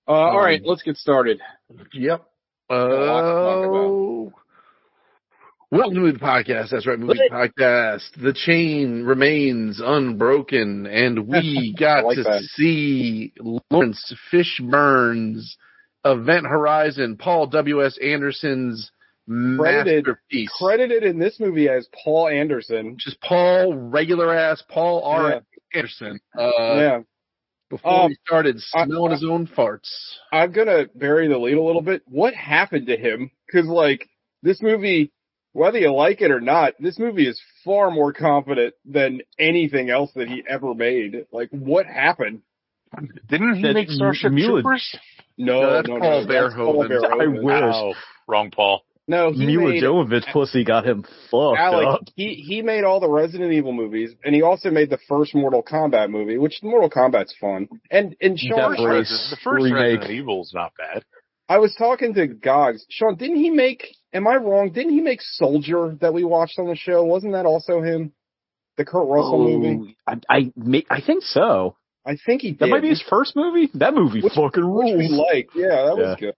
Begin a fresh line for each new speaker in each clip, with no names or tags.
All right, let's get started.
Yep.
Got a lot to talk about.
Welcome to Movie Podcast. That's right, Movie Podcast. The chain remains unbroken, and we got
like
to
that.
see Lawrence Fishburne's Event Horizon, Paul W.S. Anderson's masterpiece.
Credited in this movie as Paul Anderson.
Just Paul, regular ass Paul R. Anderson. Before he started smelling his own farts.
I'm going to bury the lead a little bit. What happened to him? Because, this movie, whether you like it or not, this movie is far more confident than anything else that he ever made. What happened?
Didn't he make Starship Troopers?
No,
that's Paul Verhoeven.
I wish.
Oh, wrong Paul.
No,
Mila Jovovich pussy got him fucked up.
He made all the Resident Evil movies, and he also made the first Mortal Kombat movie, which Mortal Kombat's fun. And Sean,
the first Resident Evil's not bad.
I was talking to Gogs. Sean, didn't he make, am I wrong, didn't he make Soldier that we watched on the show? Wasn't that also him? The Kurt Russell movie?
I think so.
I think he did.
That might be his first movie? That movie fucking rules.
Which we liked. Yeah, that was good.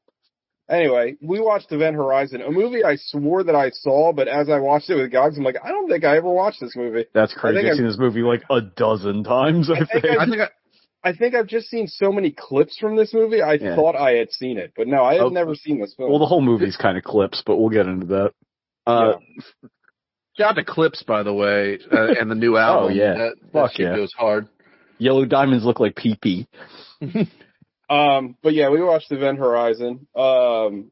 Anyway, we watched Event Horizon, a movie I swore that I saw, but as I watched it with Gogs, I'm like, I don't think I ever watched this movie.
That's crazy. I've seen this movie a dozen times,
I think I've just seen so many clips from this movie, I thought I had seen it. But no, I had never seen this film.
Well, the whole movie's kind of clips, but we'll get into that.
Shout out to Clips, by the way, and the new album.
Oh, yeah.
That shit goes hard.
Yellow Diamonds look like pee-pee.
But yeah, we watched Event Horizon.
So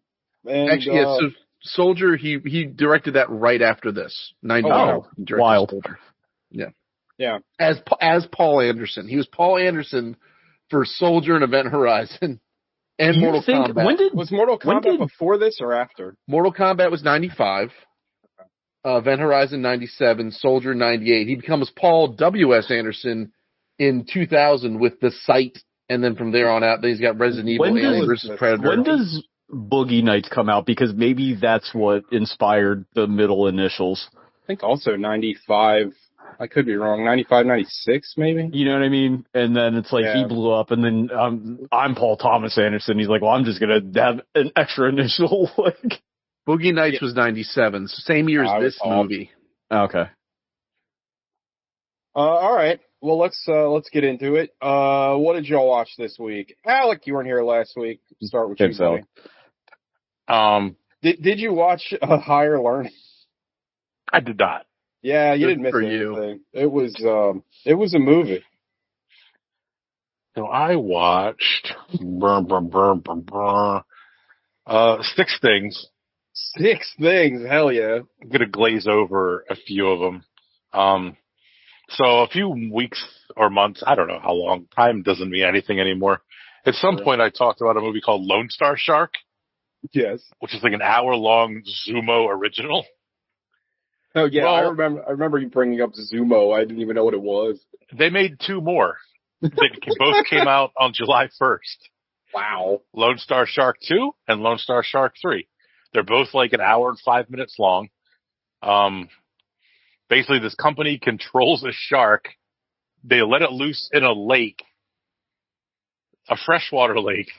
Soldier, he directed that right after this. 95.
Wild.
Soldier.
Yeah.
As Paul Anderson. He was Paul Anderson for Soldier and Event Horizon and Mortal Kombat.
Was Mortal Kombat before this or after?
Mortal Kombat was 95. Event Horizon 97, Soldier 98. He becomes Paul W.S. Anderson in 2000 with The Sight. And then from there on out, then he's got Resident Evil, Alien vs. Predator.
When does Boogie Nights come out? Because maybe that's what inspired the middle initials.
I think also 95. I could be wrong. 95, 96, maybe?
You know what I mean? And then it's he blew up, and then I'm Paul Thomas Anderson. He's like, well, I'm just going to have an extra initial.
Boogie Nights was 97, so same year as this movie.
Okay.
All right. Well, let's get into it. What did y'all watch this week? Alec, you weren't here last week. Start with you, buddy. Did you watch Higher Learning?
I did not.
Yeah, you didn't miss anything. It was a movie.
So I watched Six Things.
6 Things, hell yeah!
I'm gonna glaze over a few of them. So a few weeks or months, I don't know how long. Time doesn't mean anything anymore. At some point, I talked about a movie called Lone Star Shark.
Yes,
which is an hour-long Zumo original.
Oh yeah, well, I remember you bringing up Zumo. I didn't even know what it was.
They made 2 more. They both came out on July 1st.
Wow.
Lone Star Shark 2 and Lone Star Shark 3. They're both an hour and 5 minutes long. Basically, this company controls a shark. They let it loose in a lake, a freshwater lake,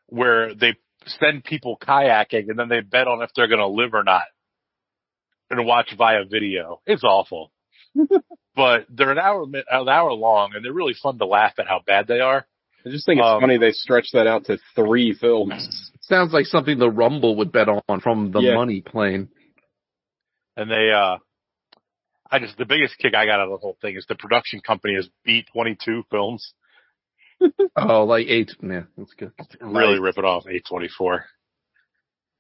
where they send people kayaking, and then they bet on if they're going to live or not, and watch via video. It's awful. But they're an hour long, and they're really fun to laugh at how bad they are.
I just think it's funny they stretched that out to 3 films.
Sounds like something the Rumble would bet on from the Money Plane.
And they, the biggest kick I got out of the whole thing is the production company is B-22 Films.
Oh, like 8, man, that's good.
Really rip it off, A24.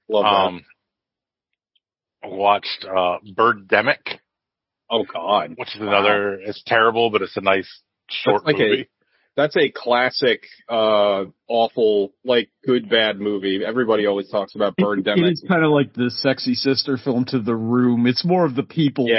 Love that.
I watched, Birdemic.
Oh God.
Which is another, it's terrible, but it's a nice short movie.
That's a classic, awful, good, bad movie. Everybody always talks about Birdemic.
It's kind of like the sexy sister film to The Room. It's more of the people's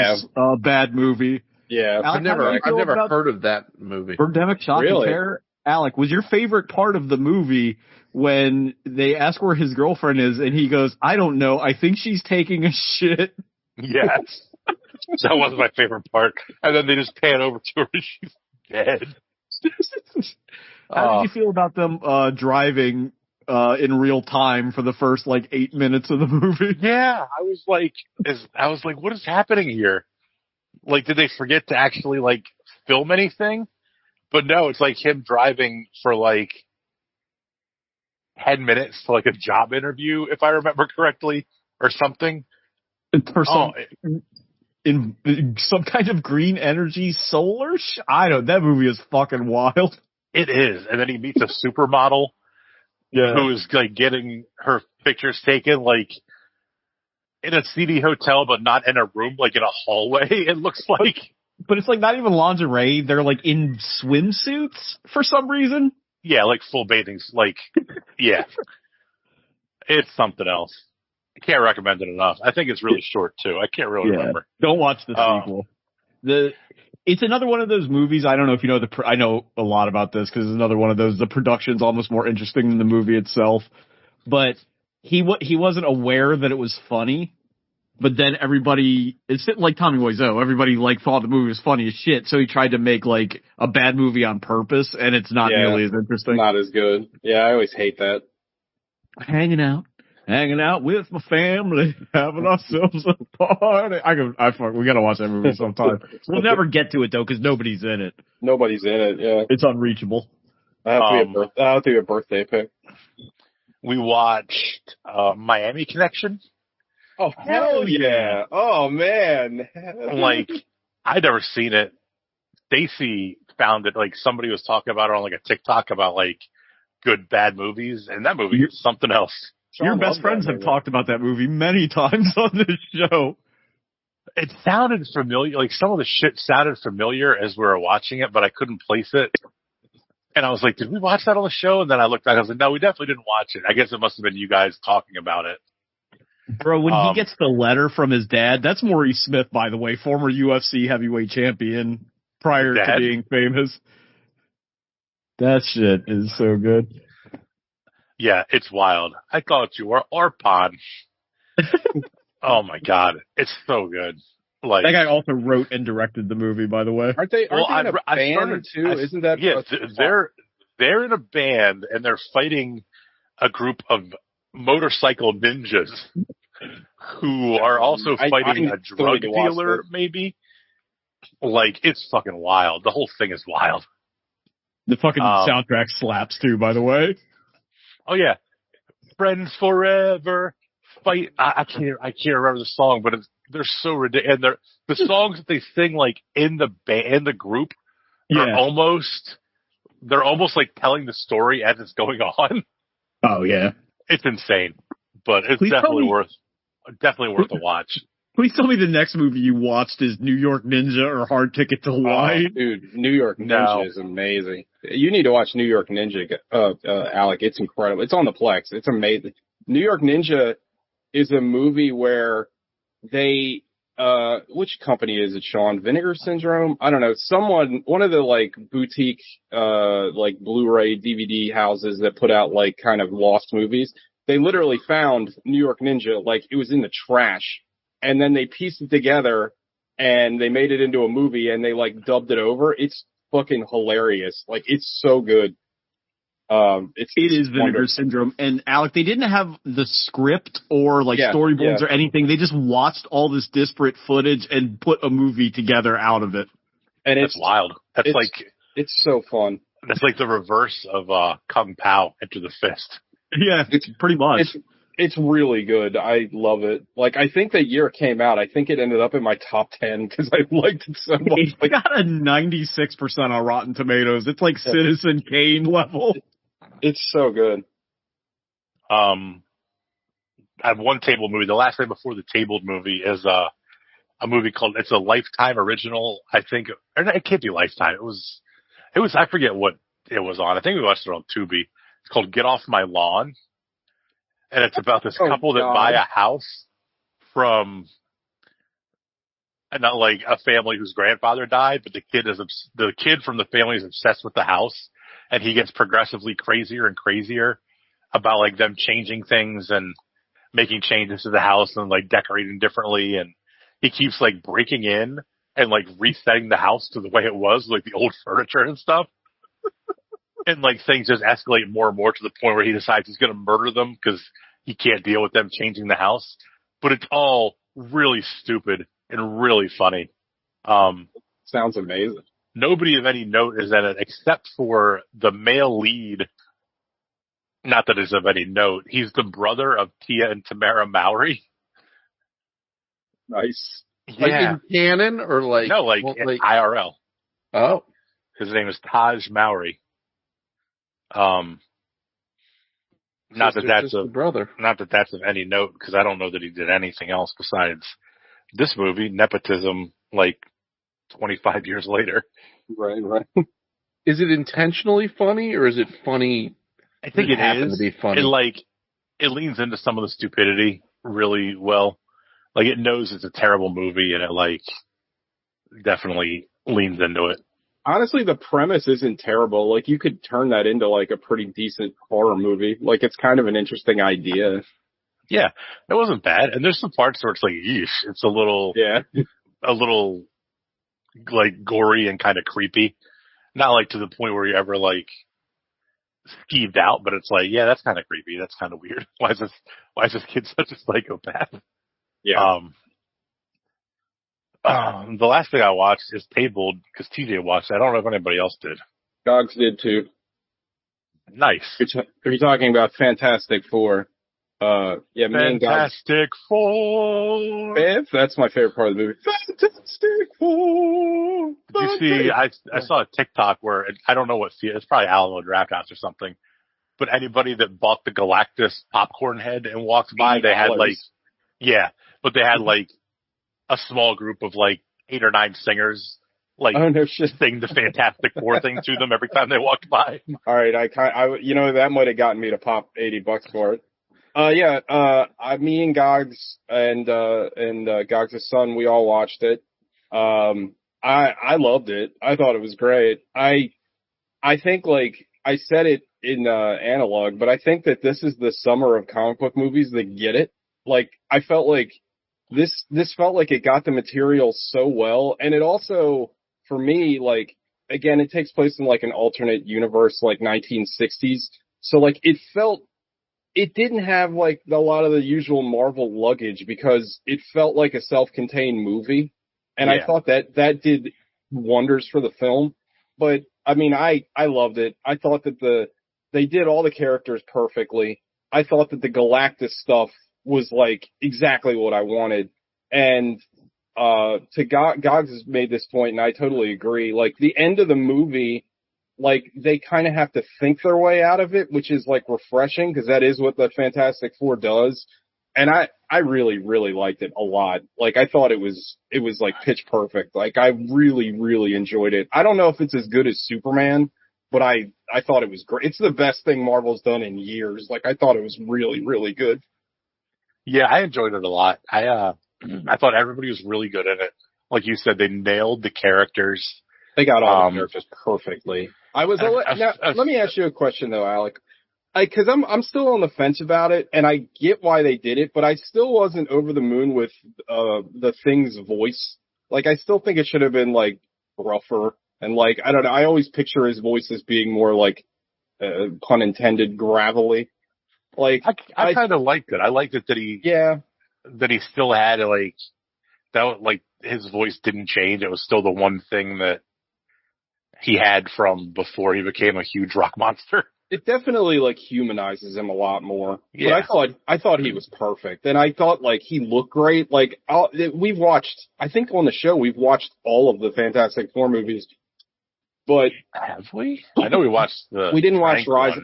bad movie.
Yeah.
I've never heard of that movie.
Birdemic Shock and Terror. Alec, was your favorite part of the movie when they ask where his girlfriend is and he goes, I don't know, I think she's taking a shit?
Yes. That was my favorite part. And then they just pan over to her and she's dead.
How did you feel about them driving in real time for the first 8 minutes of the movie?
Yeah, I was like, what is happening here? Like, did they forget to actually film anything? But no, it's like him driving for 10 minutes to a job interview, if I remember correctly, or something.
For some, in some kind of green energy solar? I don't. That movie is fucking wild.
It is, and then he meets a supermodel.
Yeah.
Who's getting her pictures taken in a seedy hotel, but not in a room, in a hallway. It looks like,
but it's not even lingerie. They're in swimsuits for some reason.
Yeah, full bathing. Yeah, it's something else. I can't recommend it enough. I think it's really short too. I can't really remember.
Don't watch the sequel. It's another one of those movies. I don't know if you know I know a lot about this because it's another one of those. The production's almost more interesting than the movie itself. But he wasn't aware that it was funny. But then it's like Tommy Wiseau. Everybody thought the movie was funny as shit. So he tried to make a bad movie on purpose, and it's not nearly as interesting.
Not as good. Yeah, I always hate that.
Hanging out with my family, having ourselves a party. We gotta watch that movie sometime. We'll never get to it though, because nobody's in it.
Nobody's in it. Yeah,
it's unreachable.
I have to be a birthday pick.
We watched Miami Connection.
Oh hell yeah! Oh man,
I'd never seen it. Stacy found it. Somebody was talking about it on a TikTok about good bad movies, and that movie is something else.
Your best friends have talked about that movie many times on this show.
It sounded familiar. Some of the shit sounded familiar as we were watching it, but I couldn't place it. And I was like, did we watch that on the show? And then I looked back. I was like, no, we definitely didn't watch it. I guess it must have been you guys talking about it.
Bro, when he gets the letter from his dad, that's Maurice Smith, by the way, former UFC heavyweight champion prior to being famous. That shit is so good.
Yeah, it's wild. I thought you were Arpon. Oh my god, it's so good.
That guy also wrote and directed the movie, by the way.
Aren't they in a band too? Isn't that?
Yeah, they're in a band and they're fighting a group of motorcycle ninjas who are also fighting a drug dealer. Maybe it's fucking wild. The whole thing is wild.
The fucking soundtrack slaps too, by the way.
Oh yeah, friends forever. Fight. I can't remember the song, but they're so ridiculous. And the songs that they sing in the group are almost telling the story as it's going on.
Oh yeah,
it's insane, but it's definitely worth a watch.
Please tell me the next movie you watched is New York Ninja or Hard Ticket to Hawaii.
Dude, New York Ninja is amazing. You need to watch New York Ninja, Alec. It's incredible. It's on the Plex. It's amazing. New York Ninja is a movie where they, which company is it, Sean? Vinegar Syndrome? I don't know. One of the boutique, Blu-ray DVD houses that put out kind of lost movies. They literally found New York Ninja, it was in the trash. And then they pieced it together and they made it into a movie and they dubbed it over. It's fucking hilarious. It's so good. It is
Vinegar Syndrome. And Alec, they didn't have the script or storyboards or anything. They just watched all this disparate footage and put a movie together out of it.
And it's wild.
It's so fun.
That's the reverse of Kung Pao, Enter the Fist.
Yeah, it's pretty much.
It's really good. I love it. I think the year it came out, I think it ended up in my top 10 because I liked it so much.
It got a 96% on Rotten Tomatoes. It's Citizen Kane level.
It's so good.
I have one tabled movie. The last thing before the tabled movie is a movie called, it's a Lifetime original, I think. Or it can't be Lifetime. It was, I forget what it was on. I think we watched it on Tubi. It's called Get Off My Lawn. And it's about this couple that buy a house from, not a family whose grandfather died, but the kid from the family is obsessed with the house, and he gets progressively crazier and crazier about them changing things and making changes to the house and decorating differently, and he keeps breaking in and resetting the house to the way it was, the old furniture and stuff. and like things just escalate more and more to the point where he decides he's going to murder them because he can't deal with them changing the house. But it's all really stupid and really funny.
Sounds amazing.
Nobody of any note is in it except for the male lead. Not that it's of any note. He's the brother of Tia and Tamara Mowry.
Nice.
Like in canon or like
no, like IRL.
Oh,
His name is Taj Mowry. Not that that's a
brother.
Not that that's of any note because I don't know that he did anything else besides this movie, Nepotism, like 25 years later.
Right.
Is it intentionally funny or is it funny?
I think it is.
To be funny?
It leans into some of the stupidity really well. Like it knows it's a terrible movie and it like definitely leans into it.
Honestly, the premise isn't terrible. Like you could turn that into like a pretty decent horror movie. Like it's kind of an interesting idea.
Yeah, it wasn't bad. And there's some parts where it's like, yeesh, it's a little like gory and kind of creepy. Not like to the point where you ever like skeeved out, but it's like, yeah, that's kind of creepy. That's kind of weird. Why is this kid such a psychopath?
Yeah.
The last thing I watched is Tabled because TJ watched it. I don't know if anybody else did.
Gogs did too.
Nice.
Are you talking about Fantastic Four? Yeah, me and Gogs.
Fantastic Four.
That's my favorite part of the movie. Fantastic Four.
Did you see? I saw a TikTok where I don't know what it's probably Alamo Drafthouse or something. But anybody that bought the Galactus popcorn head and walked by, they had like, yeah, but they had like a small group of like 8 or 9 singers like sing the Fantastic Four thing to them every time they walked by.
All right, that might have gotten me to pop $80 for it. Me and Gogs and Gogs' son, we all watched it. I loved it. I thought it was great. I think like I said it in Analog, but I think that this is the summer of comic book movies that get it. Like I felt like this felt like it got the material so well, and it also for me like again it takes place in like an alternate universe like 1960s, so like it didn't have like a lot of the usual Marvel luggage because it felt like a self-contained movie, and I thought that did wonders for the film. But I mean, I loved it. I thought that they did all the characters perfectly. I thought that the Galactus stuff was like exactly what I wanted. And Gogs has made this point, and I totally agree. Like the end of the movie, like they kind of have to think their way out of it, which is like refreshing because that is what the Fantastic Four does. And I really, really liked it a lot. Like I thought it was like pitch perfect. Like I really, really enjoyed it. I don't know if it's as good as Superman, but I thought it was great. It's the best thing Marvel's done in years. Like I thought it was really, really good.
Yeah, I enjoyed it a lot. I thought everybody was really good in it. Like you said, they nailed the characters.
They got all the characters perfectly. Let me ask you a question though, Alec. Cause I'm still on the fence about it, and I get why they did it, but I still wasn't over the moon with, the Thing's voice. Like, I still think it should have been, like, rougher, and like, I don't know, I always picture his voice as being more like, pun intended, gravelly. Like,
I kind of liked it. I liked it that he still had, like, his voice didn't change. It was still the one thing that he had from before he became a huge rock monster.
It definitely like humanizes him a lot more.
Yeah.
But I thought he was perfect, and I thought like he looked great. Like we've watched, I think on the show we've watched all of the Fantastic Four movies. But
have we? I know we watched
we didn't watch Rise.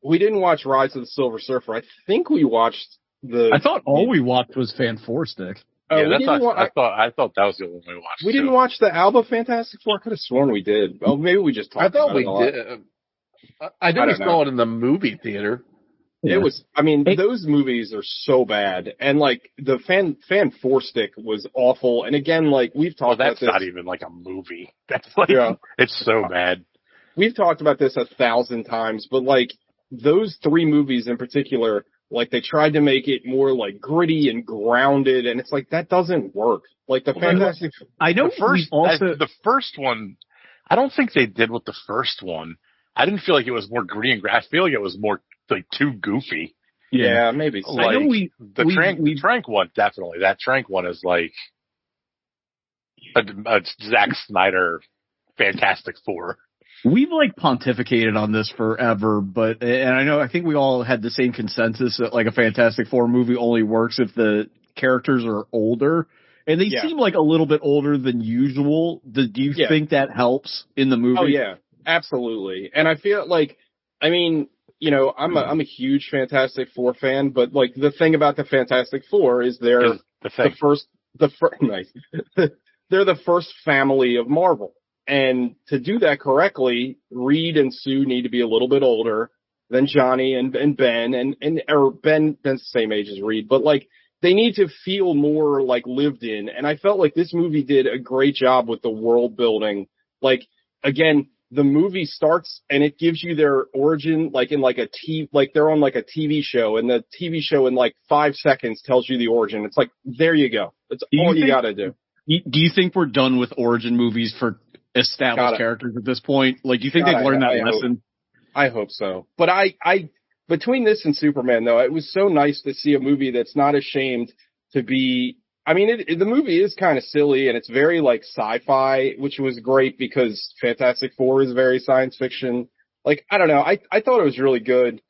We didn't watch Rise of the Silver Surfer. I think we watched
I thought all we watched was Fan Four Stick.
Yeah, I thought that was the one we watched.
We didn't watch the Alba Fantastic Four. I could have sworn we did. Oh, maybe we just talked about it. I thought we did.
I know we saw it in the movie theater.
Yeah. It was, I mean, those movies are so bad. And like the Fan Four Stick was awful. And again, like we've talked about this.
That's not even like a movie. That's like, it's so bad.
We've talked about this 1,000 times, but like those 3 movies in particular, like they tried to make it more like gritty and grounded. And it's like, that doesn't work. Like the Fantastic.
I know the first one, I don't think they did with the first one. I didn't feel like it was more gritty and I feel like it was more like too goofy.
Yeah, maybe so.
Like,
I know
the Trank one, definitely. That Trank one is like a Zack Snyder Fantastic Four.
We've like pontificated on this forever, and I think we all had the same consensus that like a Fantastic Four movie only works if the characters are older, and they seem like a little bit older than usual. Do you think that helps in the movie?
Oh yeah, absolutely. And I feel like, I mean, you know, I'm a huge Fantastic Four fan, but like the thing about the Fantastic Four is they're the first nice. They're the first family of Marvel. And to do that correctly, Reed and Sue need to be a little bit older than Johnny and Ben or Ben's the same age as Reed, but like they need to feel more like lived in. And I felt like this movie did a great job with the world building. Like again, the movie starts and it gives you their origin like in like like they're on like a TV show, and the TV show in like 5 seconds tells you the origin. It's like, there you go. That's all you got to do.
Do you think we're done with origin movies for established characters at this point? Like, do you think they've learned that lesson?
I hope so. But I between this and Superman, though, it was so nice to see a movie that's not ashamed to be. I mean, the movie is kind of silly and it's very like sci-fi, which was great because Fantastic Four is very science fiction. Like, I don't know. I thought it was really good.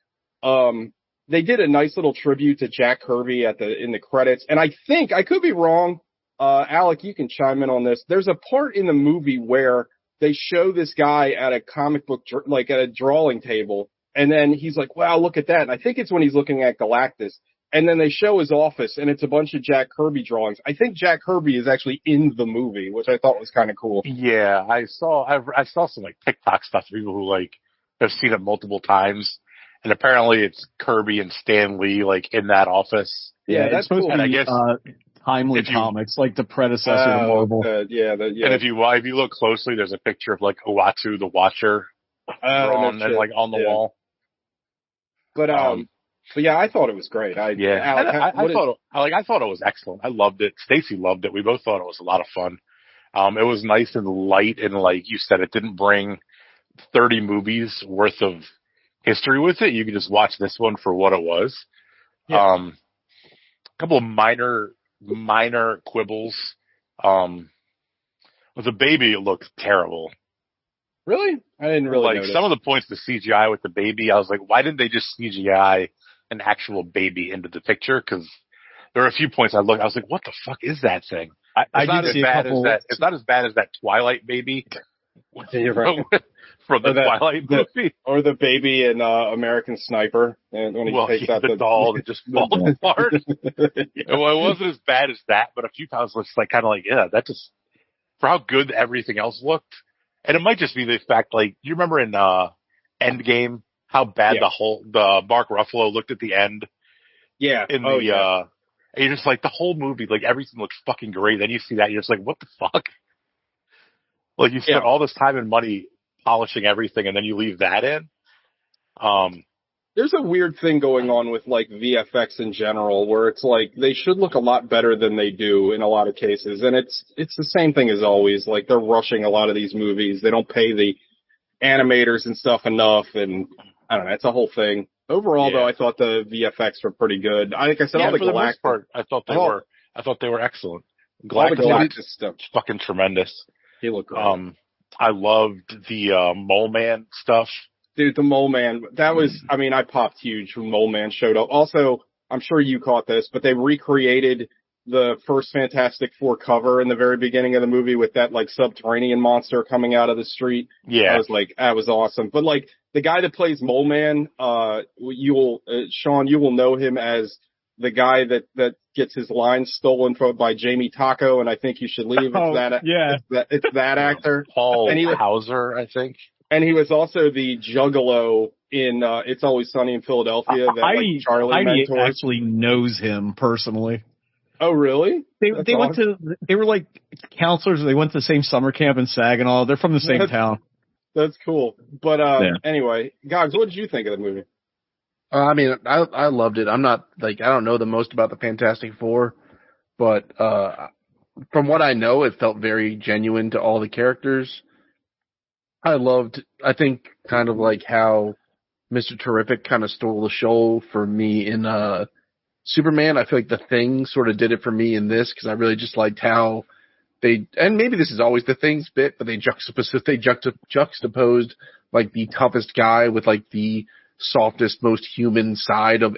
They did a nice little tribute to Jack Kirby in the credits, and I think I could be wrong. Alec, you can chime in on this. There's a part in the movie where they show this guy at a comic book, like at a drawing table, and then he's like, wow, look at that. And I think it's when he's looking at Galactus. And then they show his office, and it's a bunch of Jack Kirby drawings. I think Jack Kirby is actually in the movie, which I thought was kind of cool.
Yeah, I saw some like TikTok stuff, people who like have seen it multiple times, and apparently it's Kirby and Stan Lee like in that office.
Yeah, that's supposed to be, and I guess Timely Comics, like the predecessor to Marvel.
And if you look closely, there's a picture of like Uatu the Watcher drawn and like on the wall.
But yeah, I thought it was great. I
thought it was excellent. I loved it. Stacy loved it. We both thought it was a lot of fun. It was nice and light, and like you said, it didn't bring 30 movies worth of history with it. You could just watch this one for what it was. Yeah. A couple of minor quibbles. With the baby, it looked terrible.
Really? I didn't really notice.
Some of the points, the CGI with the baby, I was like, why didn't they just CGI an actual baby into the picture? Because there were a few points I was like, what the fuck is that thing? It's not as bad as that Twilight baby.
You're right.
From the Twilight movie.
Or the baby in American Sniper. And when he takes out
the doll that just falls apart. Well, it wasn't as bad as that, but a few times it's like kind of like, yeah, that just, for how good everything else looked. And it might just be the fact, like, you remember in Endgame how bad the Mark Ruffalo looked at the end?
Yeah.
And you're just like, the whole movie, like, everything looks fucking great. Then you see that, and you're just like, what the fuck? Like, you spent all this time and money polishing everything, and then you leave that in?
There's a weird thing going on with, like, VFX in general, where it's like, they should look a lot better than they do in a lot of cases. And it's the same thing as always. Like, they're rushing a lot of these movies. They don't pay the animators and stuff enough, and I don't know, it's a whole thing. Overall, though, I thought the VFX were pretty good. Like I said, all the Galactus
part, I thought they were excellent.
Galactus stuff,
fucking tremendous.
He looked great.
I loved the Mole Man stuff.
Dude, the Mole Man, that was, I mean, I popped huge when Mole Man showed up. Also, I'm sure you caught this, but they recreated the first Fantastic Four cover in the very beginning of the movie with that, like, subterranean monster coming out of the street.
Yeah.
I was like, that was awesome. But, like, the guy that plays Mole Man, Sean, you will know him as the guy that gets his lines stolen by Jamie Taco, and I Think You Should Leave. It's that actor.
Paul Hauser, I think.
And he was also the Juggalo in It's Always Sunny in Philadelphia. That Charlie mentor
actually knows him personally.
Oh, really?
They were like counselors. They went to the same summer camp in Saginaw. They're from the same town.
That's cool. But anyway, Gogs, what did you think of the movie?
I mean, I loved it. I'm not I don't know the most about the Fantastic Four, but from what I know, it felt very genuine to all the characters. I think kind of like how Mr. Terrific kind of stole the show for me in Superman. I feel like The Thing sort of did it for me in this because I really just liked how and maybe this is always the Thing's bit, but they juxtaposed like the toughest guy with like the softest, most human side of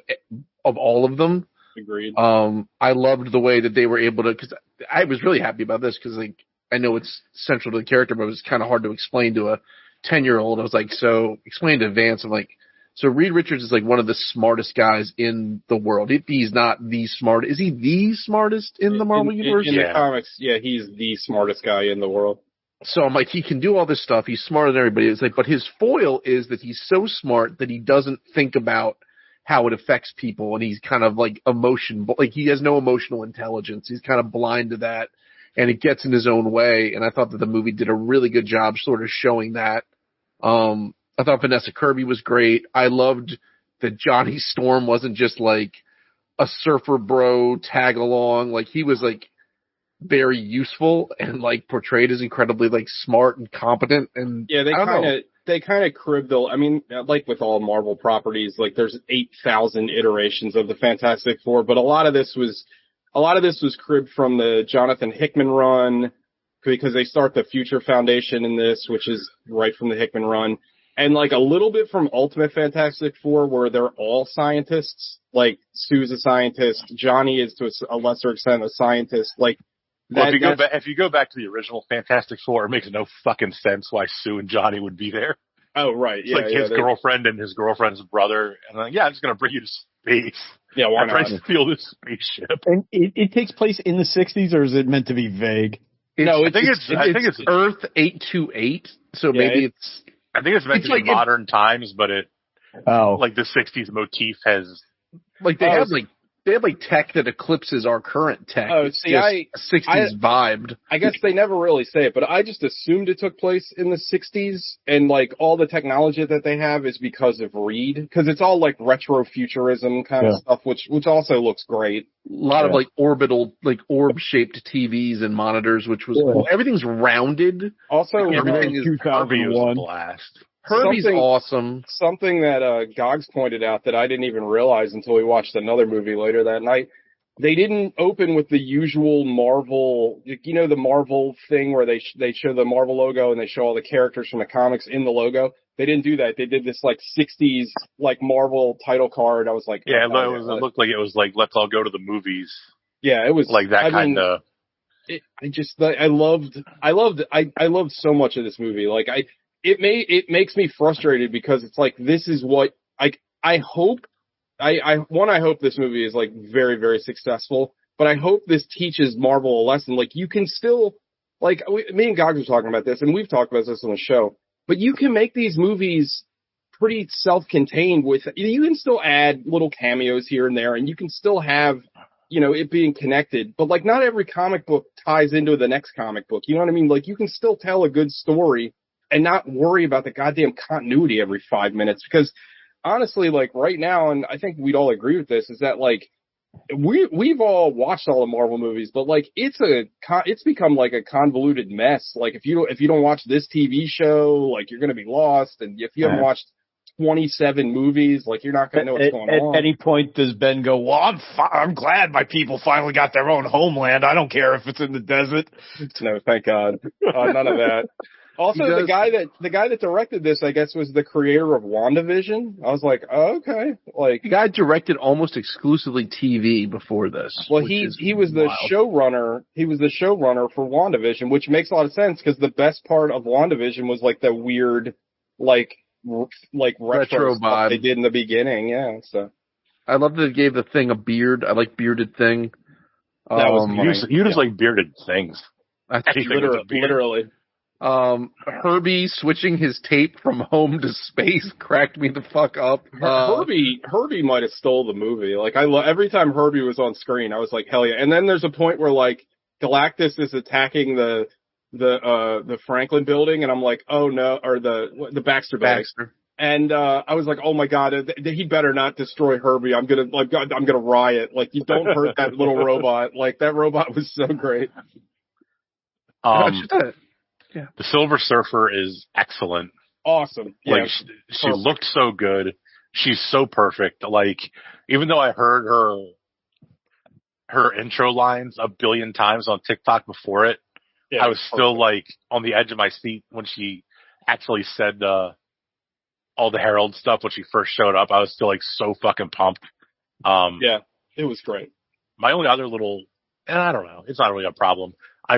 all of them.
Agreed.
I loved the way that they were able to, because I was really happy about this because like I know it's central to the character, but it was kind of hard to explain to a 10-year-old. I was like, so explain to Vance. I'm like, so Reed Richards is like one of the smartest guys in the world. If he's not the smart, is he the smartest in the Marvel universe?
In the comics, yeah, he's the smartest guy in the world.
So I'm like, he can do all this stuff. He's smarter than everybody. It's like, but his foil is that he's so smart that he doesn't think about how it affects people, and he's kind of like like he has no emotional intelligence. He's kind of blind to that, and it gets in his own way. And I thought that the movie did a really good job sort of showing that. I thought Vanessa Kirby was great. I loved that Johnny Storm wasn't just like a surfer bro tag along. Like he was like very useful and like portrayed as incredibly like smart and competent. And
yeah, they kind of cribbed the, I mean, like with all Marvel properties, like there's 8,000 iterations of the Fantastic Four, but a lot of this was cribbed from the Jonathan Hickman run because they start the Future Foundation in this, which is right from the Hickman run. And like a little bit from Ultimate Fantastic Four where they're all scientists, like Sue's a scientist, Johnny is to a lesser extent a scientist, like,
well, if you go back to the original Fantastic Four, it makes no fucking sense why Sue and Johnny would be there.
Oh, right.
It's like his girlfriend and his girlfriend's brother. And I'm like, yeah, I'm just going to bring you to space.
Yeah, why not?
I steal this spaceship.
And it takes place in the 60s, or is it meant to be vague?
I think it's
Earth 828. So maybe it's.
I think it's meant to be modern times, but like the 60s motif has.
Like they have tech that eclipses our current tech.
Oh,
it's
see,
60s vibed.
I guess they never really say it, but I just assumed it took place in the 60s, and like all the technology that they have is because of Reed, because it's all like retro futurism kind of stuff, which also looks great.
A lot of like orbital, like orb-shaped TVs and monitors, which was cool. Everything's rounded.
Also,
everything is 2001. Blast.
Herbie's awesome.
Something that Gogs pointed out that I didn't even realize until we watched another movie later that night. They didn't open with the usual Marvel, you know, the Marvel thing where they show the Marvel logo and they show all the characters from the comics in the logo. They didn't do that. They did this like 60s like Marvel title card. I was like,
yeah, it looked like it was like let's all go to the movies.
Yeah, it was
like that kind of.
I loved so much of this movie. Like it makes me frustrated because it's like, this is what I hope this movie is like very, very successful, but I hope this teaches Marvel a lesson. Like you can still, like me and Gogs were talking about this and we've talked about this on the show, but you can make these movies pretty self-contained you can still add little cameos here and there and you can still have, you know, it being connected, but like not every comic book ties into the next comic book. You know what I mean? Like you can still tell a good story and not worry about the goddamn continuity every 5 minutes. Because honestly, like right now, and I think we'd all agree with this, is that like we've all watched all the Marvel movies, but like it's become like a convoluted mess. Like if you don't watch this TV show, like you're gonna be lost, and if you haven't watched 27 movies, like you're not gonna know what's going on.
At any point, does Ben go, "Well, I'm glad my people finally got their own homeland. I don't care if it's in the desert."
No, thank God, none of that. Also, the guy that directed this, I guess, was the creator of WandaVision. I was like, oh, okay. Like,
the guy directed almost exclusively TV before this.
Well, he was the showrunner. He was the showrunner for WandaVision, which makes a lot of sense because the best part of WandaVision was like the weird, like retro
vibe
they did in the beginning. Yeah. So
I love that they gave the Thing a beard. I like bearded Thing.
That was
you just like bearded things.
Literally.
Herbie switching his tape from home to space cracked me the fuck up.
Herbie might have stole the movie. Like every time Herbie was on screen, I was like, hell yeah. And then there's a point where like Galactus is attacking the Franklin building, and I'm like, oh no, or the Baxter building. And I was like, oh my God, he better not destroy Herbie. I'm gonna riot. Like, you don't hurt that little robot. Like, that robot was so great.
Yeah.
The Silver Surfer is excellent.
Awesome. Yeah.
Like she looked so good. She's so perfect. Like even though I heard her intro lines a billion times on TikTok before it,
Yeah,
I was still like on the edge of my seat when she actually said all the Herald stuff when she first showed up. I was still like so fucking pumped.
Yeah, it was great.
My only other little, and I don't know, it's not really a problem. I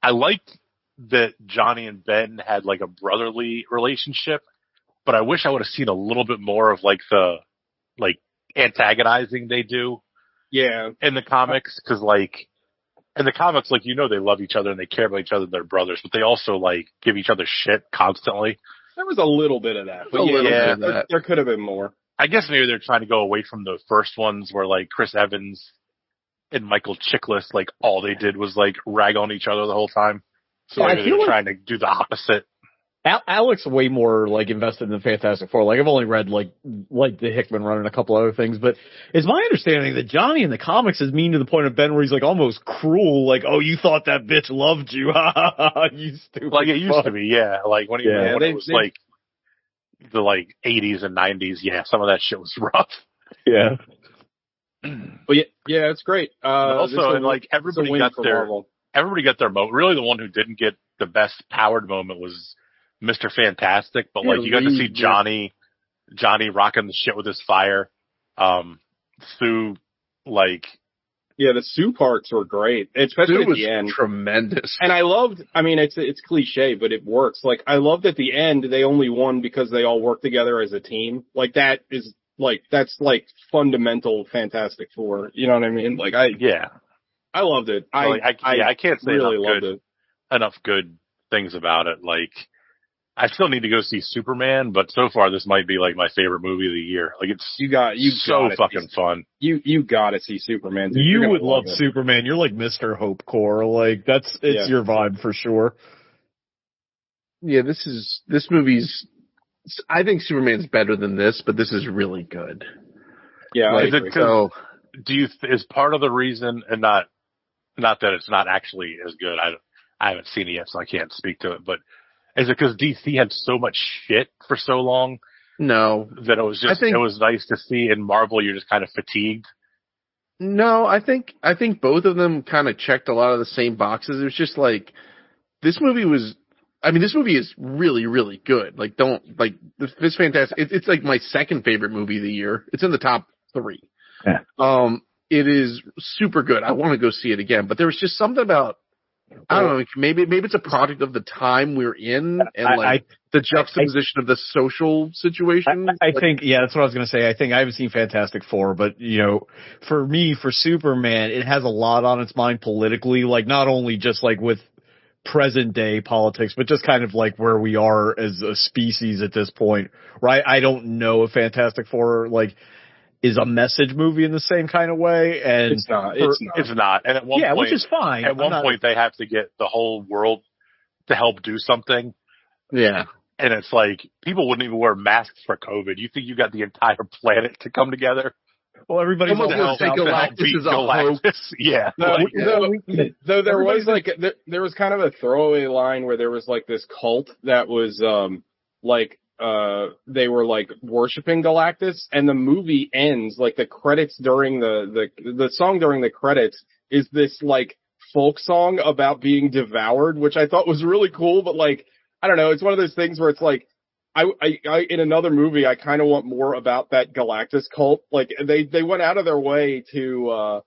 liked that Johnny and Ben had like a brotherly relationship, but I wish I would have seen a little bit more of like the like antagonizing they do
Yeah.
in the comics, because like in the comics, like they love each other and they care about each other, they're brothers, but they also like give each other shit constantly.
There was a little bit of that, but there could have been more.
I guess maybe they're trying to go away from the first ones where like Chris Evans and Michael Chiklis, like all they did was like rag on each other the whole time. So
Yeah,
maybe they're trying to do the opposite.
Alex way more like invested in the Fantastic Four. Like I've only read like the Hickman run and a couple other things, but it's my understanding that Johnny in the comics is mean to the point of Ben where he's like almost cruel. Like, oh, you thought that bitch loved you? You stupid.
Like it used to be, yeah. Like when it was like the like 80s and 90s, yeah, some of that shit was rough.
Yeah.
But yeah, it's great.
Also, and like everybody got their moment. Really, the one who didn't get the best powered moment was Mr. Fantastic. But like, you got to see Johnny rocking the shit with his fire. Sue, like,
yeah, the Sue parts were great, especially at the end.
Tremendous.
And I loved. I mean, it's cliche, but it works. Like, I loved at the end they only won because they all worked together as a team. Like that's like fundamental Fantastic Four. You know what I mean? Like I loved it.
I can't say
really
enough good things about it. Like I still need to go see Superman, but so far this might be like my favorite movie of the year. Like it's so fucking fun.
You gotta see Superman. Dude.
You would love Superman. You're like Mr. Hope Core. Like it's your vibe for sure.
Yeah, this movie's. I think Superman's better than this, but this is really good.
Yeah,
like,
is part of the reason, and not that it's not actually as good. I haven't seen it yet, so I can't speak to it. But is it because DC had so much shit for so long?
No,
that it was just it was nice to see. In Marvel, you're just kind of fatigued.
No, I think both of them kind of checked a lot of the same boxes. It was just like this movie is really, really good. Like, this fantastic. It's like my second favorite movie of the year. It's in the top 3.
Yeah.
It is super good. I want to go see it again, but there was just something about, I don't know, maybe it's a product of the time we're in and the juxtaposition of the social situation.
I think, that's what I was going to say. I think I haven't seen Fantastic Four, but for me, for Superman, it has a lot on its mind politically, like not only just like with present day politics, but just kind of like where we are as a species at this point, right? I don't know if Fantastic Four like is a message movie in the same kind of way, and
it's not.
And at one point,
which is fine.
At one point, they have to get the whole world to help do something.
Yeah,
and it's like people wouldn't even wear masks for COVID. You think you got the entire planet to come together?
Well, everybody's
all Galactus is a hoax.
Yeah.
Though there was like there was kind of a throwaway line where there was like this cult that was they were like worshiping Galactus, and the movie ends like the credits during the song during the credits is this like folk song about being devoured, which I thought was really cool, but like I don't know, it's one of those things where it's like I in another movie, I kind of want more about that Galactus cult. Like they went out of their way to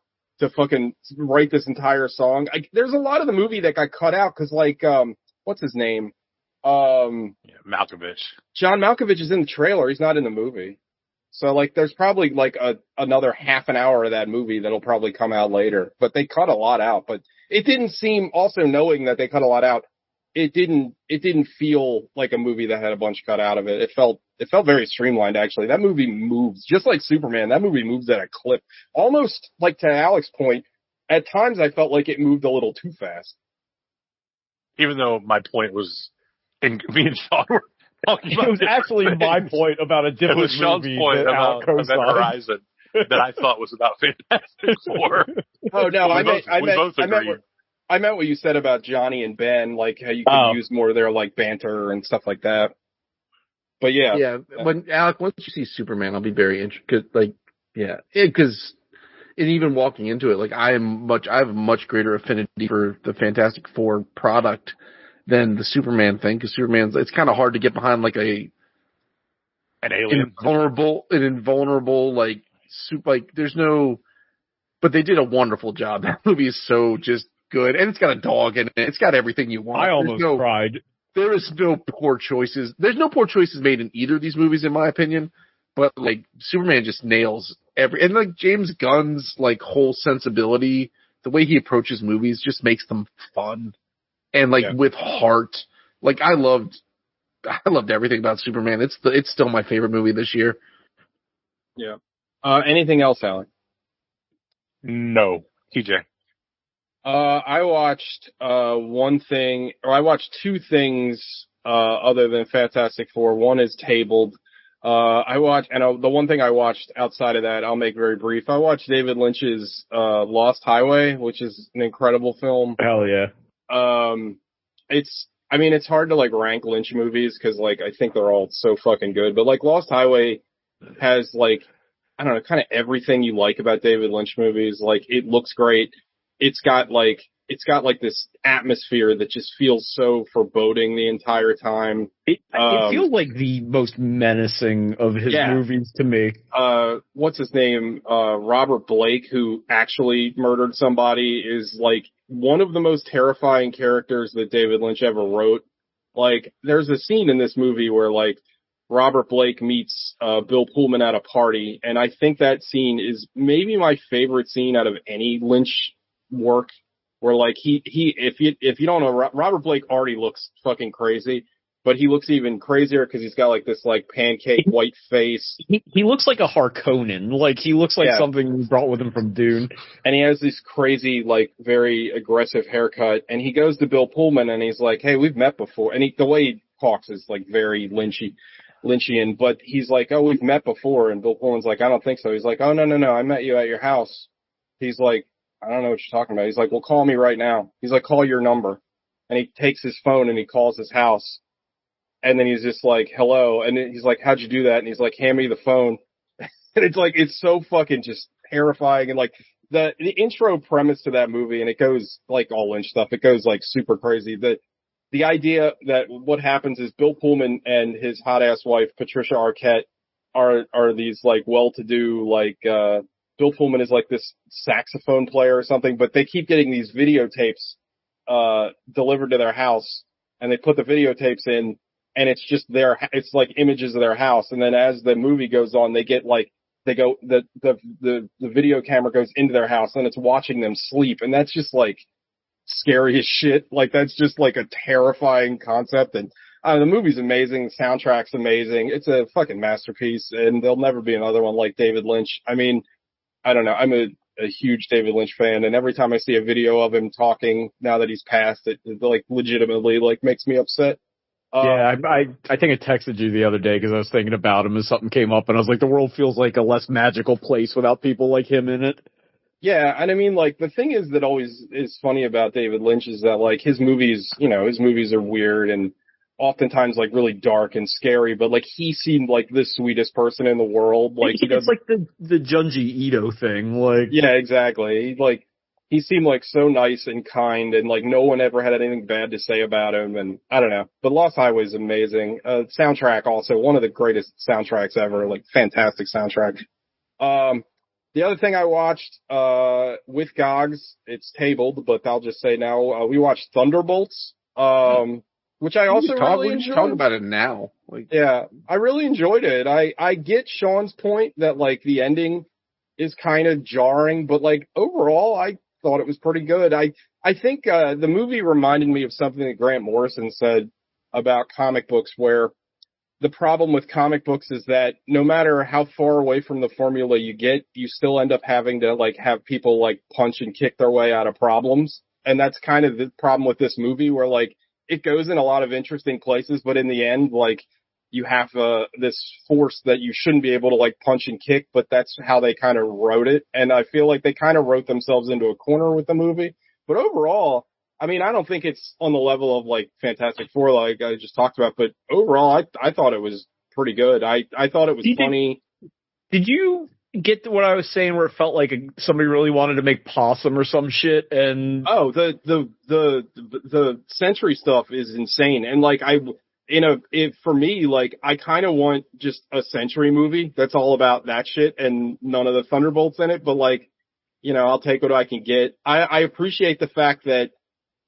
fucking write this entire song. There's a lot of the movie that got cut out because like, what's his name?
Malkovich.
John Malkovich is in the trailer. He's not in the movie. So like, there's probably like another half an hour of that movie that'll probably come out later, but they cut a lot out. But it didn't seem, also knowing that they cut a lot out, it didn't feel like a movie that had a bunch cut out of it. It felt very streamlined, actually. That movie moves, just like Superman, that movie moves at a clip. Almost like to Alex's point, at times I felt like it moved a little too fast.
Even though my point was, me and Sean were talking about
it was actually my point about a different
movie. It was Sean's point about Event Horizon that I thought was about Fantastic Four.
Oh no, I meant I meant what you said about Johnny and Ben, like how you could use more of their like banter and stuff like that. But yeah.
Yeah. When Alec, once you see Superman, I'll be very interested. Like, yeah, because and even walking into it, like I have a much greater affinity for the Fantastic Four product than the Superman thing, because it's kind of hard to get behind like an
alien,
invulnerable like there's no. But they did a wonderful job. That movie is so just good, and it's got a dog in it. It's got everything you want.
I almost cried.
There is no poor choices. There's no poor choices made in either of these movies, in my opinion. But like Superman just nails and like James Gunn's like whole sensibility, the way he approaches movies just makes them fun and like with heart. Like I loved everything about Superman. It's still my favorite movie this year.
Yeah. Anything else, Alec?
No, TJ.
I watched I watched two things other than Fantastic Four. One is Tabled. The one thing I watched outside of that, I'll make very brief. I watched David Lynch's Lost Highway, which is an incredible film.
Hell yeah.
It's hard to like rank Lynch movies because like I think they're all so fucking good, but like Lost Highway has like, I don't know, kind of everything you like about David Lynch movies. Like it looks great. It's got like this atmosphere that just feels so foreboding the entire time.
It feels like the most menacing of his movies to me.
What's his name? Robert Blake, who actually murdered somebody, is like one of the most terrifying characters that David Lynch ever wrote. Like there's a scene in this movie where like Robert Blake meets Bill Pullman at a party, and I think that scene is maybe my favorite scene out of any Lynch work, where like if you don't know, Robert Blake already looks fucking crazy, but he looks even crazier because he's got like this like pancake white face.
He looks like a Harkonnen, like he looks like something he brought with him from Dune,
and he has this crazy like very aggressive haircut, and he goes to Bill Pullman and he's like, "Hey, we've met before," and the way he talks is like very Lynchian, but he's like, "Oh, we've met before," and Bill Pullman's like, "I don't think so." He's like, "Oh, no, I met you at your house." He's like, "I don't know what you're talking about." He's like, "Well, call me right now." He's like, "Call your number." And he takes his phone and he calls his house. And then he's just like, "Hello." And he's like, "How'd you do that?" And he's like, "Hand me the phone." And it's like, it's so fucking just terrifying. And like the intro premise to that movie, and it goes like all Lynch stuff. It goes like super crazy. The idea that what happens is Bill Pullman and his hot ass wife, Patricia Arquette, are these like well-to-do, like, Bill Pullman is like this saxophone player or something, but they keep getting these videotapes, delivered to their house, and they put the videotapes in, and it's just it's like images of their house. And then as the movie goes on, the video camera goes into their house and it's watching them sleep. And that's just like scary as shit. Like that's just like a terrifying concept. And the movie's amazing. The soundtrack's amazing. It's a fucking masterpiece, and there'll never be another one like David Lynch. I mean, I don't know. I'm a huge David Lynch fan, and every time I see a video of him talking now that he's passed, it like legitimately like makes me upset.
I think I texted you the other day because I was thinking about him and something came up, and I was like, the world feels like a less magical place without people like him in it.
Yeah, and I mean, like, the thing is that always is funny about David Lynch is that, like, his movies are weird and oftentimes, like, really dark and scary, but, like, he seemed like the sweetest person in the world. Like,
it's like the Junji Ito thing, like.
Yeah, exactly. He seemed like so nice and kind, and like no one ever had anything bad to say about him, and I don't know. But Lost Highway is amazing. Soundtrack also, one of the greatest soundtracks ever, like fantastic soundtrack. The other thing I watched, with Gogs, it's tabled, but I'll just say now, we watched Thunderbolts, which I also really enjoyed.
Talk about it now.
Yeah, I really enjoyed it. I get Sean's point that like the ending is kind of jarring, but like overall, I thought it was pretty good. I think the movie reminded me of something that Grant Morrison said about comic books, where the problem with comic books is that no matter how far away from the formula you get, you still end up having to like have people like punch and kick their way out of problems. And that's kind of the problem with this movie, where like it goes in a lot of interesting places, but in the end, like you have this force that you shouldn't be able to like punch and kick, but that's how they kind of wrote it. And I feel like they kind of wrote themselves into a corner with the movie. But overall, I mean, I don't think it's on the level of like Fantastic Four, like I just talked about, but overall, I thought it was pretty good. I thought it was funny.
Did you get to what I was saying where it felt like somebody really wanted to make Possum or some shit? And
oh, the Century stuff is insane. And like for me, like I kind of want just a Century movie that's all about that shit and none of the Thunderbolts in it. But like, I'll take what I can get. I appreciate the fact that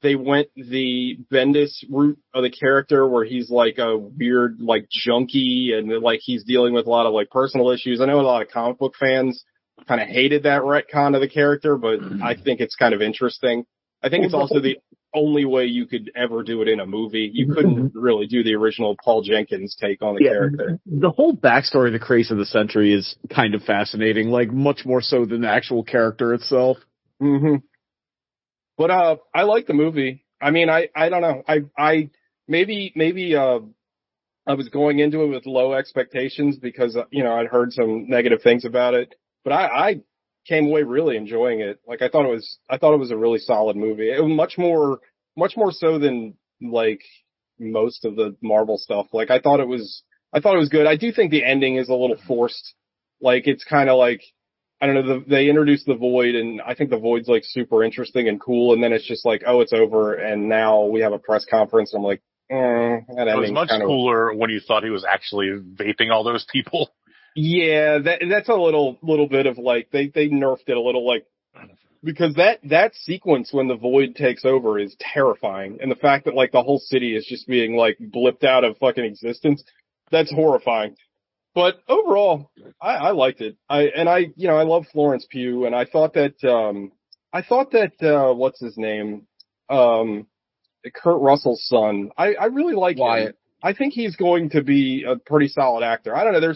they went the Bendis route of the character where he's like a weird, like junkie and like he's dealing with a lot of like personal issues. I know a lot of comic book fans kind of hated that retcon of the character, but I think it's kind of interesting. I think it's also the only way you could ever do it in a movie. You couldn't really do the original Paul Jenkins take on the character.
The whole backstory of the Craze of the Century is kind of fascinating, like much more so than the actual character itself.
Mm-hmm. But I like the movie. I mean, I don't know. I maybe I was going into it with low expectations because I'd heard some negative things about it. But I came away really enjoying it. Like I thought it was a really solid movie. It was much more so than like most of the Marvel stuff. Like I thought it was good. I do think the ending is a little forced. Like it's kind of like, I don't know, they introduced the Void, and I think the Void's like super interesting and cool, and then it's just like, oh, it's over, and now we have a press conference. I'm like, that
ending. It was much cooler when you thought he was actually vaping all those people.
Yeah, that's a little bit of like they nerfed it a little, like, because that sequence when the Void takes over is terrifying, and the fact that like the whole city is just being like blipped out of fucking existence, that's horrifying. But overall, I liked it. I love Florence Pugh, and I thought that what's his name? Kurt Russell's son. I really like Wyatt. Him. I think he's going to be a pretty solid actor. I don't know.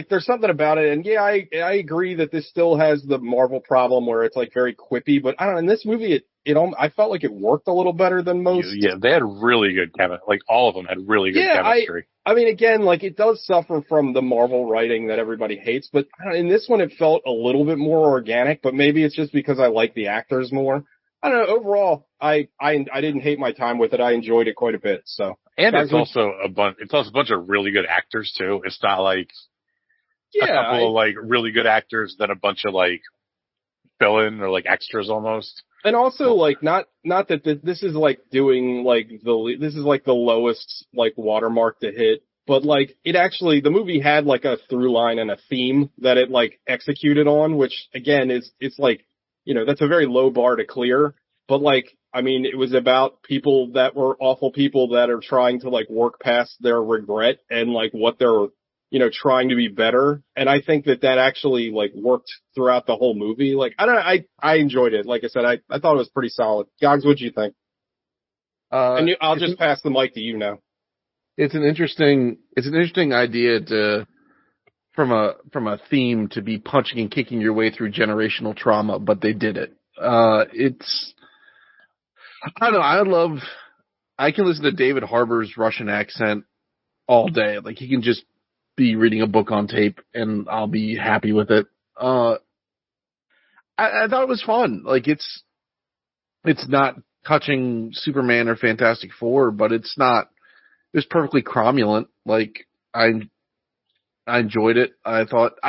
There's something about it, and yeah, I agree that this still has the Marvel problem where it's like very quippy, but I don't know. In this movie, I felt like it worked a little better than most.
Yeah, they had really good chemistry. Like all of them had really good chemistry.
I mean, again, like it does suffer from the Marvel writing that everybody hates, but in this one it felt a little bit more organic. But maybe it's just because I like the actors more. I don't know. Overall, I didn't hate my time with it. I enjoyed it quite a bit. So,
and it's also a bunch of really good actors too. It's not like a couple of like really good actors, then a bunch of like fill-in or like extras almost.
And also, like, not that this is like doing like this is like the lowest like watermark to hit, but like it actually, the movie had like a through line and a theme that it like executed on, which again it's like, that's a very low bar to clear. But like, I mean, it was about people that were awful people that are trying to like work past their regret and like what they're trying to be better. And I think that actually like worked throughout the whole movie. Like, I don't know. I enjoyed it. Like I said, I thought it was pretty solid. Gogs, what'd you think? I'll just pass the mic to you now.
It's an interesting idea from a theme to be punching and kicking your way through generational trauma, but they did it. I don't know. I can listen to David Harbour's Russian accent all day. Like he can just be reading a book on tape and I'll be happy with it. I thought it was fun. Like it's not touching Superman or Fantastic Four, but it was perfectly cromulent. Like I enjoyed it. I thought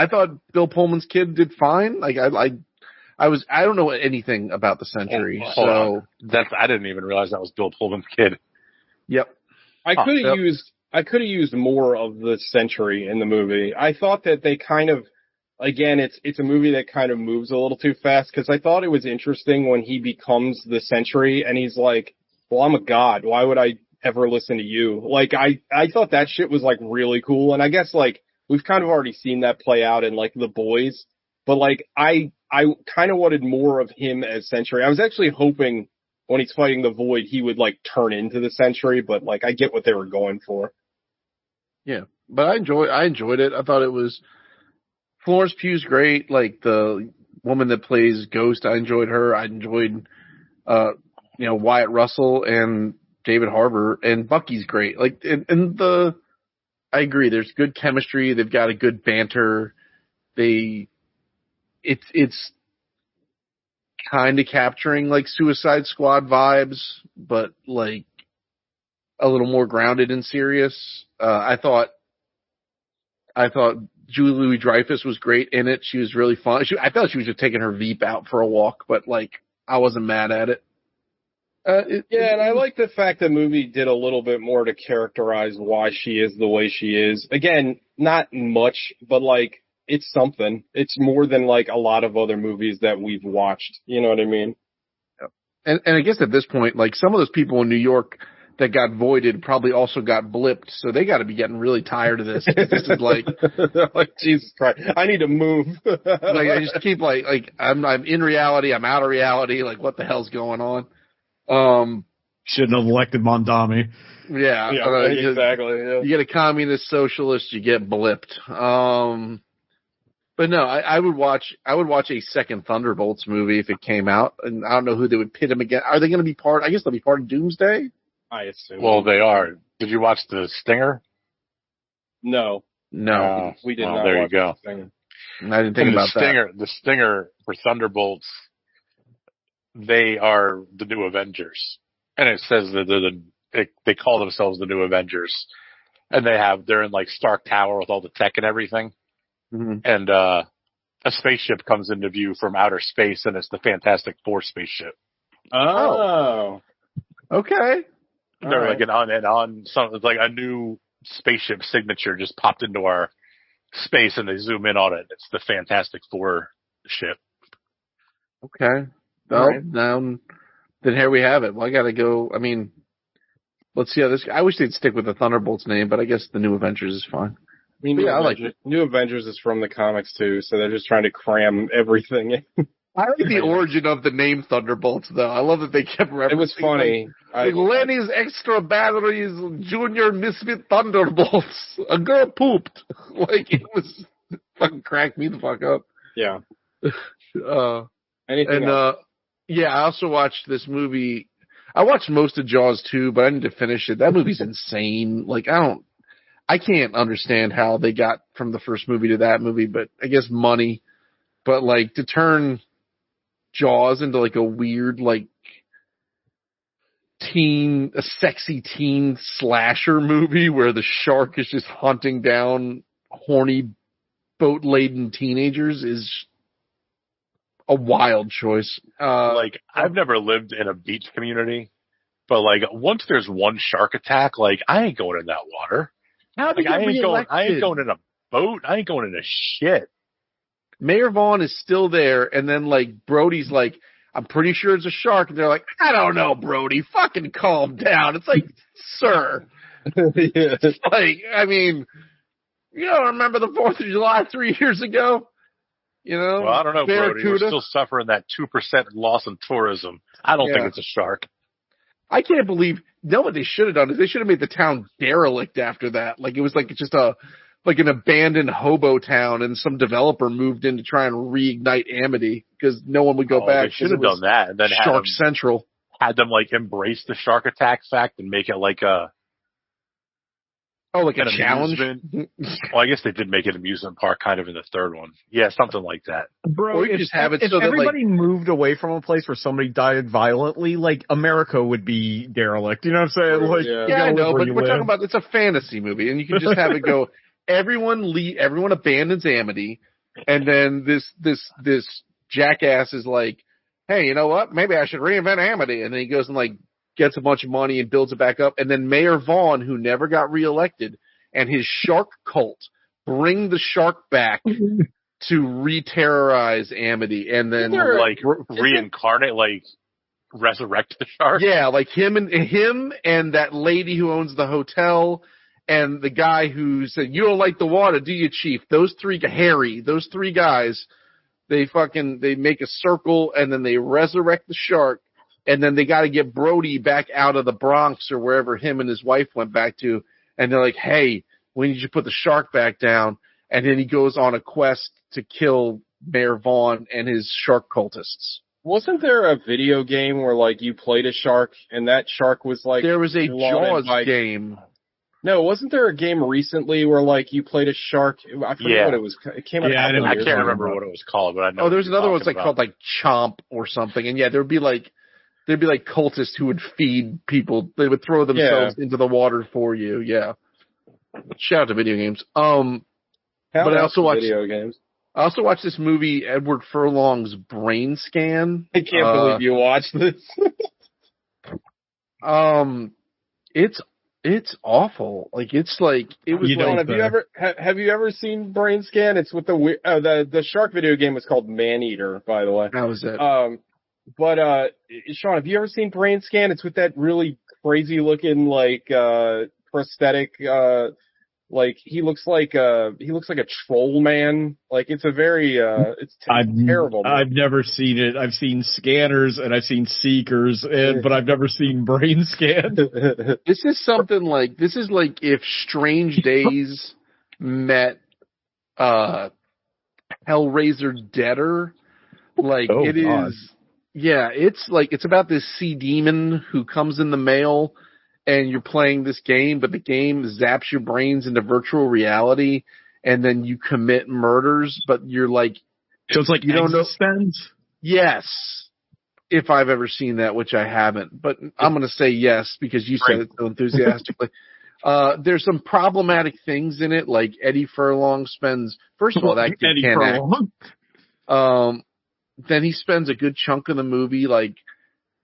Bill Pullman's kid did fine. Like I don't know anything about the Century, so
I didn't even realize that was Bill Pullman's kid.
Yep.
I could have used more of the Century in the movie. I thought that they kind of, again, it's a movie that kind of moves a little too fast, because I thought it was interesting when he becomes the Century and he's like, well, I'm a god. Why would I ever listen to you? Like, I thought that shit was like really cool. And I guess like we've kind of already seen that play out in like The Boys, but like I kind of wanted more of him as Century. I was actually hoping when he's fighting the Void, he would like turn into the Century, but like I get what they were going for.
Yeah, but I enjoyed it. I thought it was, Florence Pugh's great. Like the woman that plays Ghost, I enjoyed her. I enjoyed, Wyatt Russell and David Harbour, and Bucky's great. Like, I agree. There's good chemistry. They've got a good banter. It's kind of capturing like Suicide Squad vibes, but like a little more grounded and serious. I thought Julie Louis-Dreyfus was great in it. She was really fun. I felt she was just taking her Veep out for a walk, but like I wasn't mad at it.
And I like the fact the movie did a little bit more to characterize why she is the way she is. Again, not much, but like it's something. It's more than like a lot of other movies that we've watched. You know what I mean?
And I guess at this point, like some of those people in New York that got voided probably also got blipped, so they got to be getting really tired of this. This is like,
like Jesus Christ, I need to move.
like I just keep like I'm in reality, I'm out of reality. Like what the hell's going on?
Shouldn't have elected Mondami.
Yeah,
exactly.
You get a communist socialist, you get blipped. But no, I would watch a second Thunderbolts movie if it came out, and I don't know who they would pit them against. Are they going to be part? I guess they'll be part of Doomsday.
I assume.
Well, they are. Did you watch the Stinger?
No, we did not.
There
watch
you go.
The Stinger.
I didn't think about that.
The Stinger for Thunderbolts. They are the new Avengers, and it says that they call themselves the new Avengers, and they're in like Stark Tower with all the tech and everything, and a spaceship comes into view from outer space, and it's the Fantastic Four spaceship.
Oh.
Okay.
They're like it's like a new spaceship signature just popped into our space, and they zoom in on it. It's the Fantastic Four ship.
Okay. Well, then here we have it. Well, I got to go. I mean, let's see how this. I wish they'd stick with the Thunderbolts name, but I guess the New Avengers is fine.
I mean, I like it. New Avengers is from the comics too, so they're just trying to cram everything in.
I like the origin of the name Thunderbolts, though. I love that they kept referencing.
It was funny.
Like Lenny's Extra Batteries Junior Misfit Thunderbolts. A girl pooped. Like, it was fucking cracked me the fuck up.
Yeah.
Anything else? Yeah, I also watched this movie. I watched most of Jaws too, but I need to finish it. That movie's insane. Like, I can't understand how they got from the first movie to that movie, but I guess money. But like, to turn Jaws into like a weird, like, a sexy teen slasher movie where the shark is just hunting down horny boat-laden teenagers is a wild choice.
Like, I've never lived in a beach community, but like, once there's one shark attack, like, I ain't going in that water.
How did I
ain't going in a boat. I ain't going in a shit.
Mayor Vaughn is still there, and then like Brody's like, I'm pretty sure it's a shark, and they're like, I don't know, Brody, fucking calm down. It's like, sir. It's like, I mean, you don't remember the 4th of July 3 years ago? You know?
Well, I don't know,
Barracuda.
Brody. We're still suffering that 2% loss in tourism. I don't think it's a shark.
I can't believe, what they should have done is they should have made the town derelict after that. Like, it was like just an abandoned hobo town, and some developer moved in to try and reignite Amity because no one would go back.
They should have done that, and then
Shark Central
had them like embrace the shark attack fact and make it like a
challenge.
Well, I guess they did make an amusement park kind of in the third one. Yeah, something like that.
Bro,
or you just have it
if
so that
everybody moved away from a place where somebody died violently, like America would be derelict. You know what I'm saying? Like,
yeah, I know, but we're talking about, it's a fantasy movie, and you can just have it go. Everyone abandons Amity, and then this jackass is like, hey, you know what? Maybe I should reinvent Amity. And then he goes and like gets a bunch of money and builds it back up. And then Mayor Vaughn, who never got reelected, and his shark cult bring the shark back to re-terrorize Amity, and then
like reincarnate, like resurrect the shark.
Yeah, like him and that lady who owns the hotel. And the guy who said, you don't like the water, do you, Chief? Those three guys, they make a circle, and then they resurrect the shark, and then they got to get Brody back out of the Bronx or wherever him and his wife went back to, and they're like, hey, we need you to put the shark back down, and then he goes on a quest to kill Mayor Vaughn and his shark cultists.
Wasn't there a video game where like you played a shark, and that shark was like...
There was a Jaws game.
No, wasn't there a game recently where like you played a shark? I forget what it was. It came out.
Yeah, I know
I
what you're
can't
talking
remember
about.
what it was called, but I know.
Oh, there's
what you're
another one that's
talking
like called like Chomp or something, and yeah, there'd be like cultists who would feed people. They would throw themselves into the water for you. Yeah. Shout out to video games. But I also watched
video games.
I also watched this movie, Edward Furlong's Brain Scan.
I can't believe you watched this.
It's awful. Like it was
You
like
don't,
Have you ever seen Brain Scan? It's with the shark video game was called Maneater, by the way.
how was it?
But Sean, have you ever seen Brain Scan? It's with that really crazy looking like prosthetic like he looks like a troll man. Like it's a very it's terrible.
I've never seen it. I've seen Scanners and I've seen Seekers, but I've never seen Brain Scan.
This is like if Strange Days met Hellraiser Deader. Like
Oh,
it
God.
is. Yeah, it's about this sea demon who comes in the mail, and you're playing this game, but the game zaps your brains into virtual reality, and then you commit murders, but you're like,
So it's like
you don't know.
Existence?
Yes, if I've ever seen that, which I haven't, but I'm going to say yes because you said it so enthusiastically. There's some problematic things in it, like Eddie Furlong spends, first of all, that kid
Eddie
can't
Furlong.
act. Then he spends a good chunk of the movie, like,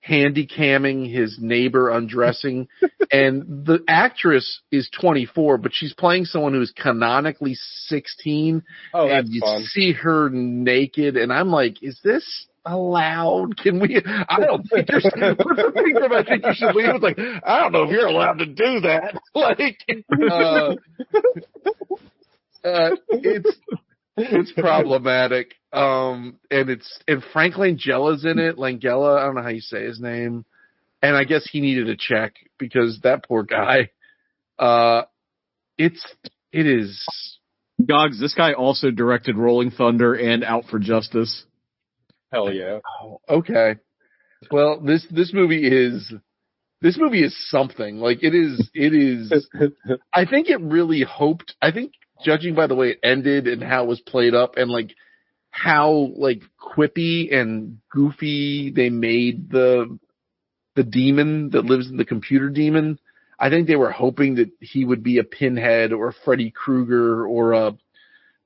handy camming his neighbor undressing. And the actress is 24, but she's playing someone who's canonically 16.
Oh, that's
and you
fun.
see her naked, and I'm like, is this allowed? Can we? I don't think you're. What's the thing that I think you should leave? It's like, I don't know if you're allowed to do that. Like, it's problematic. And Frank Langella's in it. Langella, I don't know how you say his name. And I guess he needed a check because that poor guy. It is.
Gogs, this guy also directed Rolling Thunder and Out for Justice.
Hell yeah.
Oh, okay. Well, this movie is something. Like it is. I think it really hoped. I think judging by the way it ended and how it was played up and like how like quippy and goofy they made the demon that lives in the computer demon. I think they were hoping that he would be a Pinhead or a Freddy Krueger or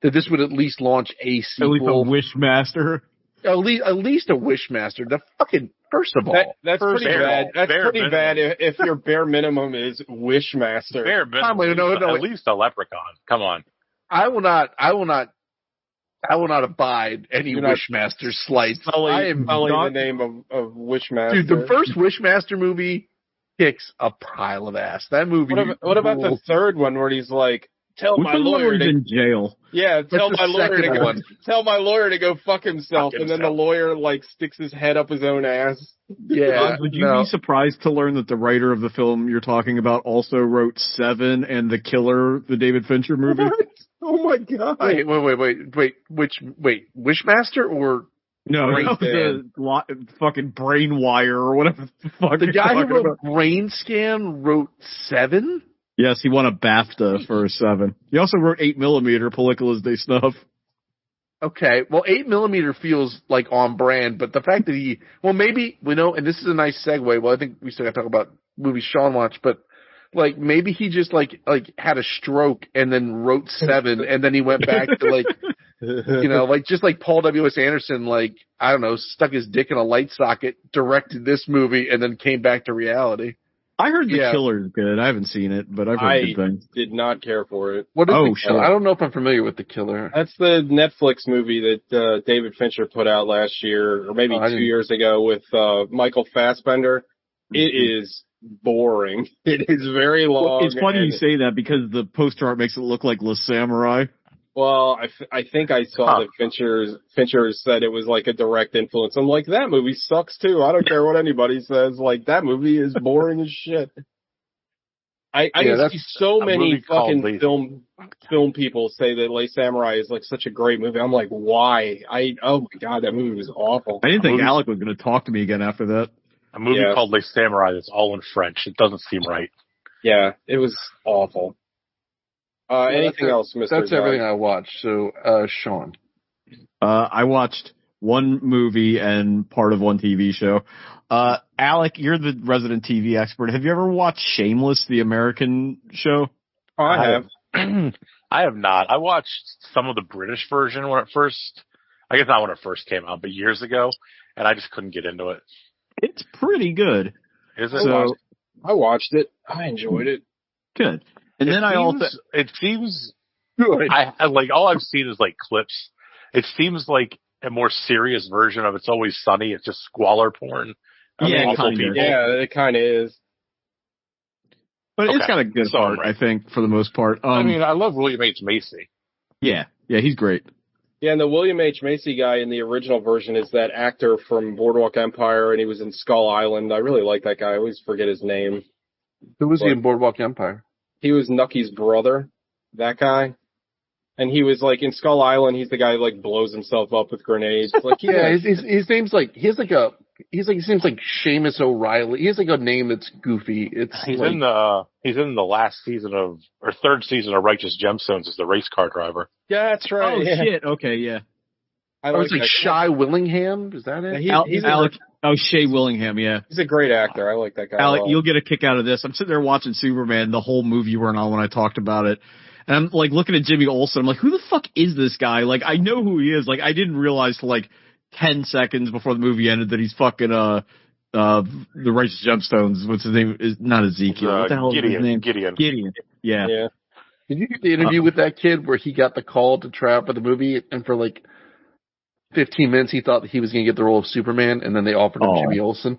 that this would at least launch a sequel.
At least a Wishmaster.
At least a Wishmaster. The fucking first of all,
That's pretty bad. That's pretty bad if your bare minimum is Wishmaster.
Bare minimum.
No,
at least a leprechaun. Come on.
I will not abide any Wishmaster slights. I am
the name of Wishmaster.
Dude, the first Wishmaster movie kicks a pile of ass. That movie.
What about the third one where he's like, tell my lawyer to
in jail?
Yeah, tell my lawyer to go fuck himself, and then the
himself.
lawyer like sticks his head up his own ass.
Yeah.
Would you be surprised to learn that the writer of the film you're talking about also wrote Seven and The Killer, the David Fincher movie?
What? Oh my god!
Wait. Wishmaster or
No, the fucking Brain Wire or whatever the fuck.
the guy who
talking
wrote
about.
Brain Scan wrote Seven?
Yes, he won a BAFTA for Seven. He also wrote 8mm, Películas de Snuff.
Okay, well, 8mm feels like on brand, but the fact that maybe, and this is a nice segue. Well, I think we still got to talk about movies Sean watched, but like maybe he just like had a stroke and then wrote Seven, and then he went back to like, just like Paul W.S. Anderson, like, I don't know, stuck his dick in a light socket, directed this movie, and then came back to reality.
I heard The Killer's good. I haven't seen it, but I've heard good things.
Did not care for it.
What is The Killer? I don't know if I'm familiar with The Killer.
That's the Netflix movie that David Fincher put out last year, or maybe 2 years ago, with Michael Fassbender. Mm-hmm. It is boring. It is very long.
Well, it's funny you say that because the poster art makes it look like Le Samurai.
Well, I think I saw that Fincher said it was like a direct influence. I'm like, that movie sucks too. I don't care what anybody says. Like, that movie is boring as shit. I see so many fucking film people say that Les Samurai is like such a great movie. I'm like, why? Oh my god, that movie was awful.
I didn't think Alec was going to talk to me again after that.
A movie called Les Samurai that's all in French. It doesn't seem right.
Yeah, it was awful. Anything else, Mr.
That's
Guy?
everything I watched. So, Sean.
I watched one movie and part of one TV show. Alec, you're the resident TV expert. Have you ever watched Shameless, the American show?
Oh, I have.
I have not. I watched some of the British version when it first, I guess not when it first came out, but years ago, and I just couldn't get into it.
It's pretty good.
Is it?
So
I watched it. I enjoyed it.
good. And then
it seems good. I like all I've seen is like clips. It seems like a more serious version of It's Always Sunny. It's just squalor porn.
Yeah,
awful
kinda.
people.
Yeah, it kind of is.
But it's
Okay.
got a good
So
heart,
am I.
I think, for the most part.
I mean, I love William H. Macy.
yeah, he's great.
Yeah, and the William H. Macy guy in the original version is that actor from Boardwalk Empire, and he was in Skull Island. I really like that guy. I always forget his name.
Who was he in Boardwalk Empire?
He was Nucky's brother, that guy. And he was like in Skull Island. He's the guy who like blows himself up with grenades. Like
His name's like he seems like Seamus O'Reilly. He has like a name that's goofy.
He's
like,
in the last season of or third season of Righteous Gemstones as the race car driver.
yeah, that's right.
Oh,
yeah.
shit. Okay, yeah.
I
it's like
that guy.
Shy Willingham. Is that it?
He's
Alec, Shea Willingham, yeah.
He's a great actor. I like that guy.
Alec,
a lot.
you'll get a kick out of this. I'm sitting there watching Superman, the whole movie you weren't on when I talked about it. And I'm like looking at Jimmy Olsen. I'm like, who the fuck is this guy? Like, I know who he is. Like, I didn't realize till like 10 seconds before the movie ended that he's fucking, the Righteous Gemstones. What's his name? Is not Ezekiel. What the hell is his name?
Gideon.
Yeah.
Yeah.
Did you hear the interview with that kid where he got the call to try out for the movie, and for like 15 minutes he thought that he was going to get the role of Superman, and then they offered him Jimmy Olsen?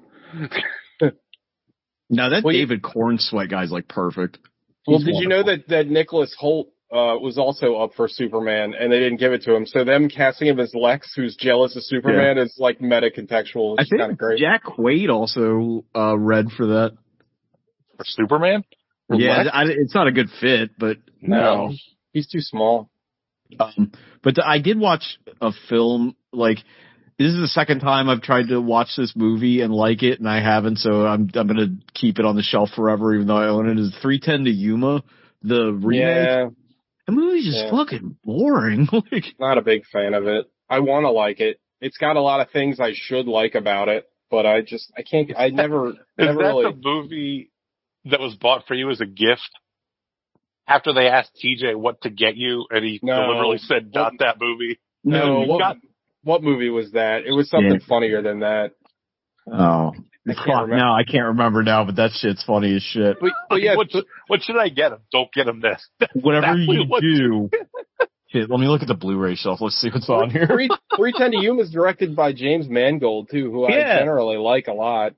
No, that
Well,
David Corn sweat guy's like perfect.
Well,
He's
did you know
wonderful.
that Nicholas Hoult was also up for Superman, and they didn't give it to him? So them casting him as Lex, who's jealous of Superman, is like meta contextual.
I
It's kind of
think
great.
Jack Quaid also read for that.
For Superman?
Yeah,
Lex?
it's not a good fit, but
No, he's too small.
But I did watch a film, like, this is the second time I've tried to watch this movie and like it, and I haven't, so I'm going to keep it on the shelf forever, even though I own it, is 310 to Yuma, the remake.
Yeah,
The movie's just fucking boring. Like,
not a big fan of it. I want to like it. It's got a lot of things I should like about it, but I can't. I never
Is that
really.
the movie that was bought for you as a gift? After they asked TJ what to get you, and he
No.
deliberately said, "Not that movie."
No,
you got-
what movie was that? It was something funnier than that.
oh.
I can't remember.
No, I can't remember now, but that shit's funny as shit.
But yeah,
what should I get him? Don't get him this.
Whatever
Exactly
you
what-
do. Shit, let me look at the Blu-ray shelf. Let's see what's on here.
310 to Yuma is directed by James Mangold too, who I
Yeah.
generally like a lot.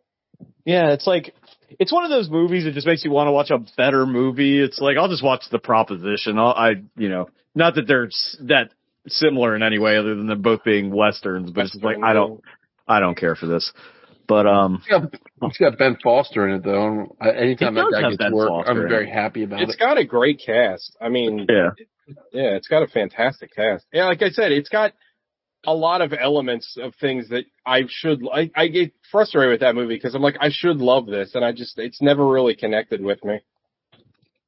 Yeah, it's like, it's one of those movies that just makes you want to watch a better movie. It's like, I'll just watch The Proposition. Not that they're that similar in any way other than them both being Westerns, but it's just like, I don't care for this. But,
It's got Ben Foster in it, though. Anytime
It
that
does
guy
have
gets
Ben
work,
Foster
I'm
in
very
it.
happy about
It's
it.
got a great cast. I mean,
yeah.
yeah, it's got a fantastic cast. Yeah, like I said, it's got a lot of elements of things that I get frustrated with that movie because I'm like, I should love this, and it's never really connected with me.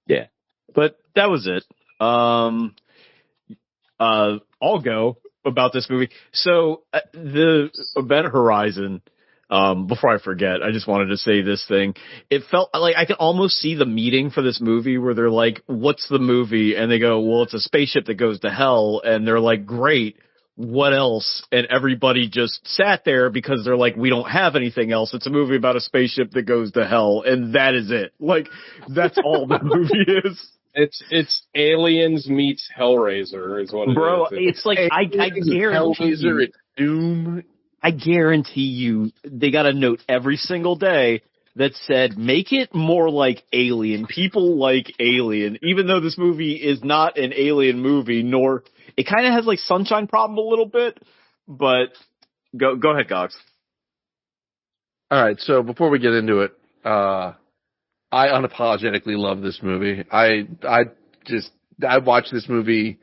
Yeah. But that was it. I'll go about this movie. So the Event Horizon, before I forget, I just wanted to say this thing. It felt like I could almost see the meeting for this movie where they're like, what's the movie? And they go, well, it's a spaceship that goes to hell. And they're like, great. What else? And everybody just sat there because they're like, we don't have anything else. It's a movie about a spaceship that goes to hell. And that is it. Like, that's all the movie is.
It's Aliens meets Hellraiser is what it
Bro,
is.
it's like, I guarantee
Hellraiser
you,
and Doom.
I guarantee you they got a note every single day that said, make it more like Alien. People like Alien, even though this movie is not an Alien movie, nor it kind of has like Sunshine Problem a little bit, but go ahead, Gox.
All right, so before we get into it, I unapologetically love this movie. I watch this movie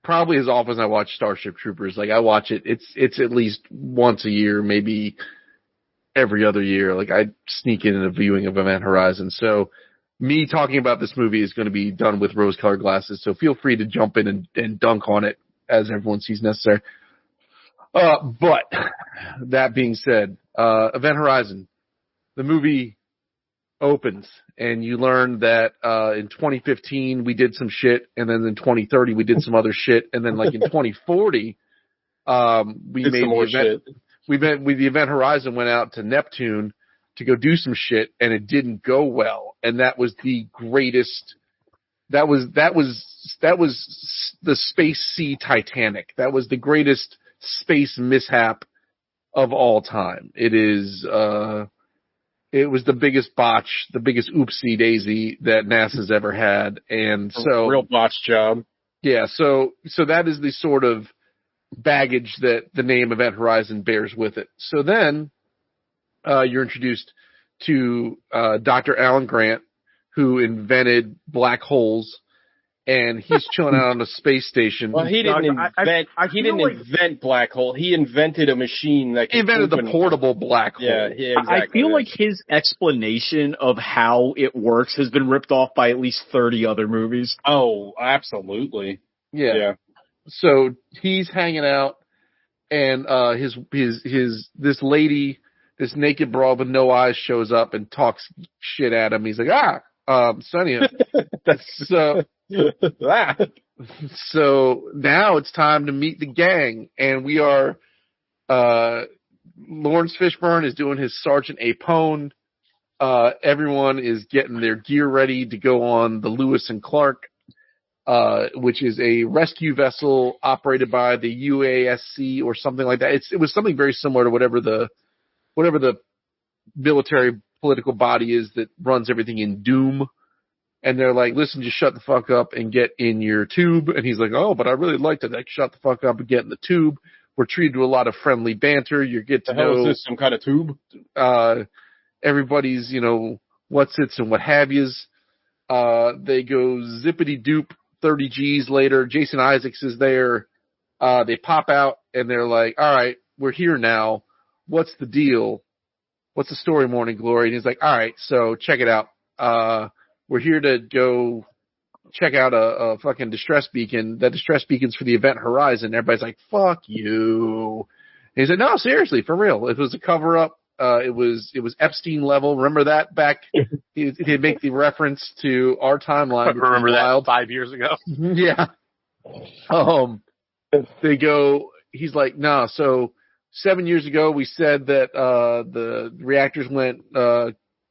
probably as often as I watch Starship Troopers. Like, I watch it. It's at least once a year, maybe every other year. Like, I sneak in a viewing of Event Horizon. So me talking about this movie is going to be done with rose-colored glasses, so feel free to jump in and dunk on it as everyone sees necessary. But that being said, Event Horizon, the movie opens, and you learn that in 2015 we did some shit, and then in 2030 we did some other shit, and then like in 2040 we
Did
made
some
the
more
event.
shit.
The Event Horizon went out to Neptune to go do some shit, and it didn't go well, and that was the greatest. That was the Space Sea Titanic. That was the greatest space mishap of all time. It was the biggest botch, the biggest oopsie daisy that NASA's ever had, and so
Real botch job.
yeah. So that is the sort of baggage that the name Event Horizon bears with it. So then you're introduced to Dr. Alan Grant, who invented black holes, and he's chilling out on a space station.
Well, he didn't invent black hole. He invented a machine that
He invented the portable black hole.
Yeah, exactly.
I feel like his explanation of how it works has been ripped off by at least 30 other movies.
Oh, absolutely.
Yeah. So he's hanging out, and this lady, this naked broad with no eyes, shows up and talks shit at him. He's like, Sonny. So now it's time to meet the gang, and we are. Lawrence Fishburne is doing his Sergeant Apone. Everyone is getting their gear ready to go on the Lewis and Clark, which is a rescue vessel operated by the UASC or something like that. It was something very similar to whatever the military political body is that runs everything in Doom. And they're like, listen, just shut the fuck up and get in your tube. And he's like, oh, but I really like to shut the fuck up and get in the tube. We're treated to a lot of friendly banter. You get to know.
Is this some kind of tube?
Everybody's, what's its and what have yous. They go zippity doop 30 G's later. Jason Isaacs is there. They pop out and they're like, all right, we're here now. What's the deal? What's the story, Morning Glory? And he's like, all right, so check it out. We're here to go check out a fucking distress beacon. That distress beacon's for the Event Horizon. Everybody's like, fuck you. And he said, no, seriously, for real. It was a cover up. It was Epstein level. Remember that back? He'd make the reference to our timeline.
Remember that 5 years ago?
Yeah. They go, he's like, no, so 7 years ago we said that, the reactors went,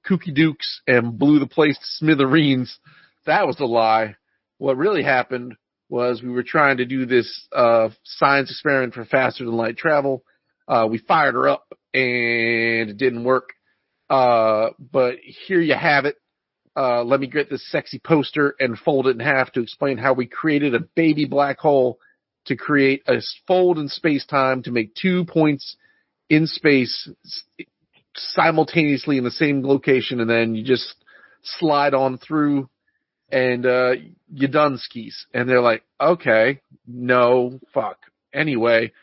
kooky dukes and blew the place to smithereens. That was a lie. What really happened was we were trying to do this science experiment for faster than light travel. We fired her up and it didn't work. But here you have it. Let me get this sexy poster and fold it in half to explain how we created a baby black hole to create a fold in space-time to make 2 points in space simultaneously in the same location, and then you just slide on through and you done skis. And they're like, okay, no, fuck. Anyway,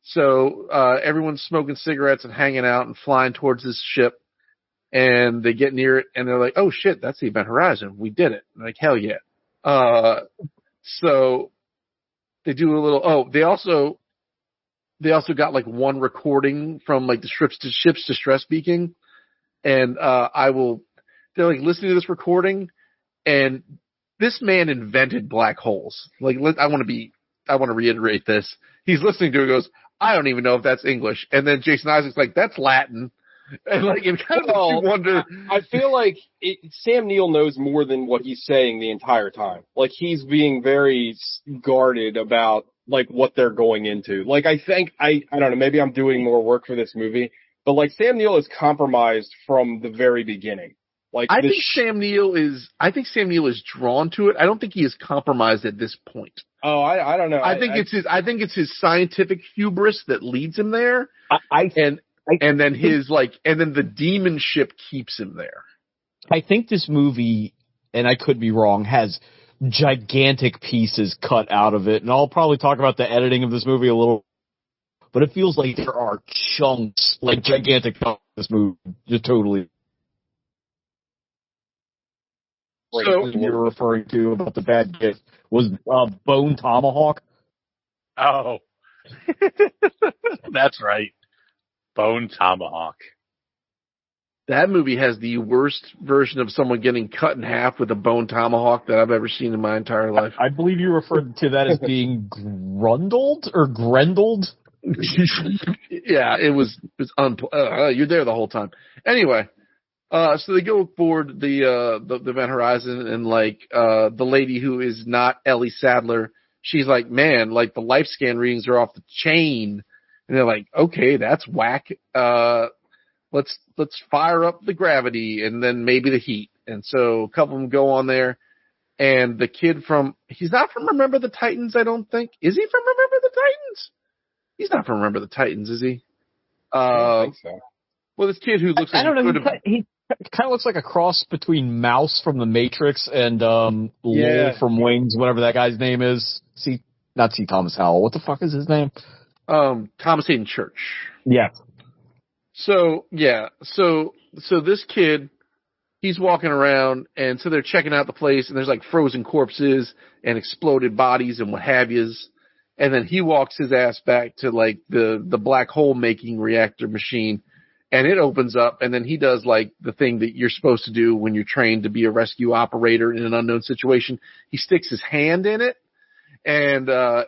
so everyone's smoking cigarettes and hanging out and flying towards this ship, and they get near it and they're like, oh shit, that's the Event Horizon. We did it. Like, hell yeah. So they do a little, they also got like one recording from like the ship's distress beacon, and they're like listening to this recording, and this man invented black holes. Like, I want to reiterate this. He's listening to it, goes, I don't even know if that's English, and then Jason Isaacs like, that's Latin, and like it kind of makes you wonder.
I feel like Sam Neill knows more than what he's saying the entire time. Like, he's being very guarded about like what they're going into. Like, I think, I don't know, maybe I'm doing more work for this movie, but like Sam Neill is compromised from the very beginning. Like,
I think Sam Neill is drawn to it. I don't think he is compromised at this point.
Oh, I don't know.
I think it's his scientific hubris that leads him there. And then the demon ship keeps him there.
I think this movie, and I could be wrong, has gigantic pieces cut out of it, and I'll probably talk about the editing of this movie a little, but it feels like there are chunks, like gigantic chunks of this movie, just totally. that you were referring to about the bad kid was Bone Tomahawk.
Oh, that's right. Bone Tomahawk.
That movie has the worst version of someone getting cut in half with a bone tomahawk that I've ever seen in my entire life.
I believe you referred to that as being grundled or grendled.
Yeah, it was you're there the whole time. Anyway, so they go aboard the Event Horizon, and like the lady who is not Ellie Sadler, she's like, man, like the life scan readings are off the chain, and they're like, okay, that's whack. Let's fire up the gravity and then maybe the heat. And so a couple of them go on there, and the kid he's not from Remember the Titans, I don't think. Is he from Remember the Titans? He's not from Remember the Titans, is he?
I don't think so.
Well, this kid who looks like
I don't know. He kind of looks like a cross between Mouse from The Matrix and Lowell from Wings, whatever that guy's name is. Not C. Thomas Howell. What the fuck is his name?
Thomas Hayden Church.
Yeah.
So this kid, he's walking around, and so they're checking out the place, and there's like frozen corpses and exploded bodies and what have yous. And then he walks his ass back to like the black hole making reactor machine, and it opens up, and then he does like the thing that you're supposed to do when you're trained to be a rescue operator in an unknown situation. He sticks his hand in it, and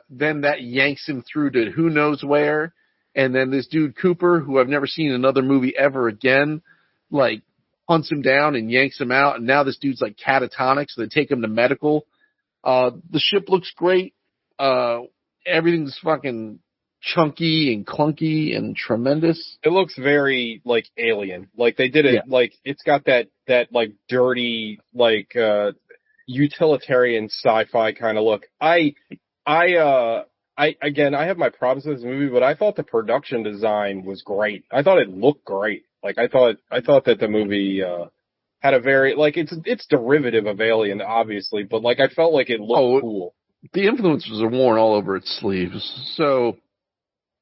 then that yanks him through to who knows where. And then this dude Cooper, who I've never seen in another movie ever again, like hunts him down and yanks him out. And now this dude's like catatonic, so they take him to medical. The ship looks great. Everything's fucking chunky and clunky and tremendous.
It looks very like Alien. Like they did it, like it's got that like dirty, like utilitarian sci-fi kind of look. I have my problems with this movie, but I thought the production design was great. I thought it looked great. Like I thought that the movie had a very like it's derivative of Alien, obviously, but like I felt like it looked cool.
The influences are worn all over its sleeves. So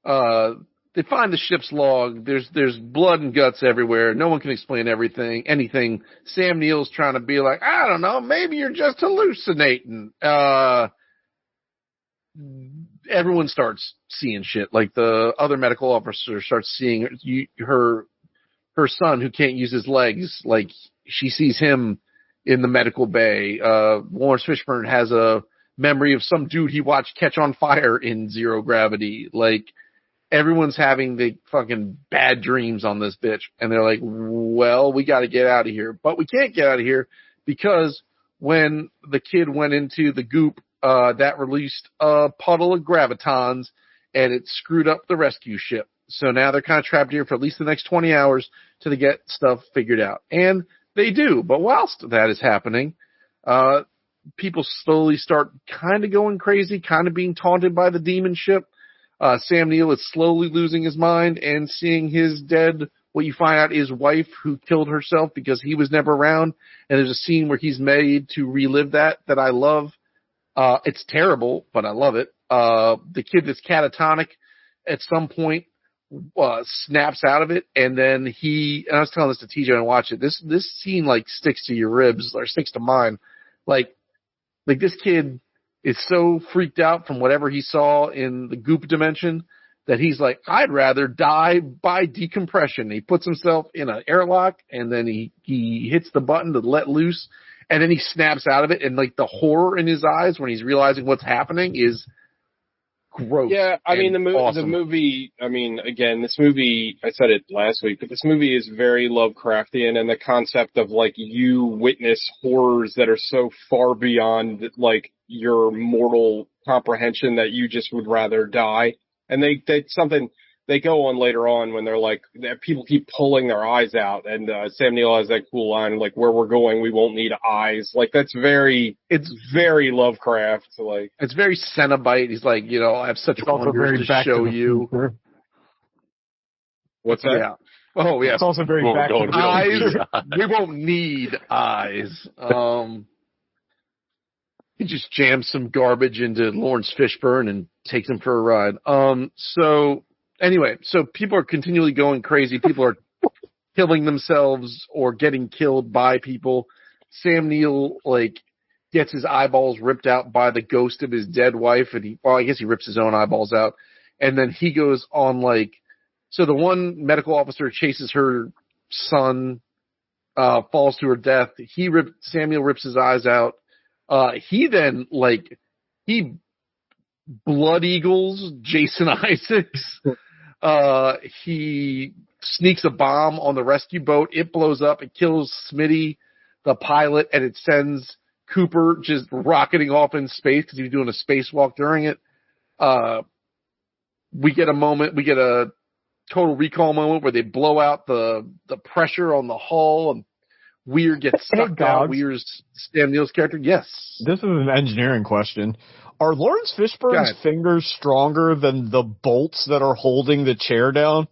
they find the ship's log. There's blood and guts everywhere. No one can explain anything. Sam Neill's trying to be like, I don't know, maybe you're just hallucinating. Everyone starts seeing shit. Like the other medical officer starts seeing her son who can't use his legs. Like she sees him in the medical bay. Lawrence Fishburne has a memory of some dude he watched catch on fire in Zero Gravity. Like everyone's having the fucking bad dreams on this bitch. And they're like, well, we got to get out of here, but we can't get out of here because when the kid went into the goop, that released a puddle of gravitons, and it screwed up the rescue ship. So now they're kind of trapped here for at least the next 20 hours till they get stuff figured out. And they do. But whilst that is happening, people slowly start kind of going crazy, kind of being taunted by the demon ship. Sam Neill is slowly losing his mind and seeing his dead, what you find out is wife who killed herself because he was never around. And there's a scene where he's made to relive that I love. It's terrible, but I love it. The kid that's catatonic at some point, snaps out of it. And then and I was telling this to TJ and watch it. This scene like sticks to your ribs or sticks to mine. Like this kid is so freaked out from whatever he saw in the goop dimension that he's like, I'd rather die by decompression. He puts himself in an airlock and then he hits the button to let loose. And then he snaps out of it, and like the horror in his eyes when he's realizing what's happening is gross.
Yeah, I mean
awesome.
the movie. I mean, again, this movie. I said it last week, but this movie is very Lovecraftian, and the concept of like you witness horrors that are so far beyond like your mortal comprehension that you just would rather die. And they go on later on when they're like, people keep pulling their eyes out, and Sam Neill has that cool line, like, where we're going, we won't need eyes. Like, it's very Lovecraft. Like,
it's very Cenobite. He's like, I have such wonders to show you.
What's that?
Yeah. Oh, yeah.
It's also very back to the
eyes. We won't need eyes. He just jams some garbage into Lawrence Fishburne and takes him for a ride. Anyway, so people are continually going crazy. People are killing themselves or getting killed by people. Sam Neill, like, gets his eyeballs ripped out by the ghost of his dead wife, and I guess he rips his own eyeballs out, and then he goes on, like, so the one medical officer chases her son, falls to her death. Sam Neill rips his eyes out. He then, like, he blood eagles Jason Isaacs. He sneaks a bomb on the rescue boat. It blows up. It kills Smitty, the pilot, and it sends Cooper just rocketing off in space because he was doing a spacewalk during it. We get a Total Recall moment where they blow out the pressure on the hull, and Weir gets sucked out. Weir's Sam Neill's character. Yes.
This is an engineering question. Are Lawrence Fishburne's fingers stronger than the bolts that are holding the chair down?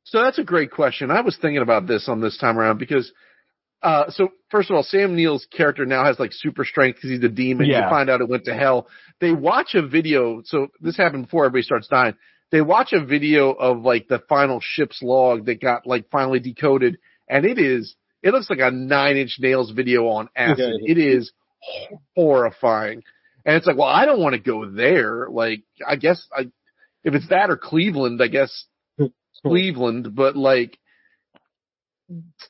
So that's a great question. I was thinking about this on this time around because, so first of all, Sam Neill's character now has like super strength because he's a demon. Yeah. You find out it went to hell. They watch a video. So this happened before everybody starts dying. They watch a video of like the final ship's log that got like finally decoded. And it looks like a 9 Inch Nails video on acid. Yeah. It is horrifying. And it's like, well, I don't want to go there. Like, I guess if it's that or Cleveland, I guess Cleveland, but like,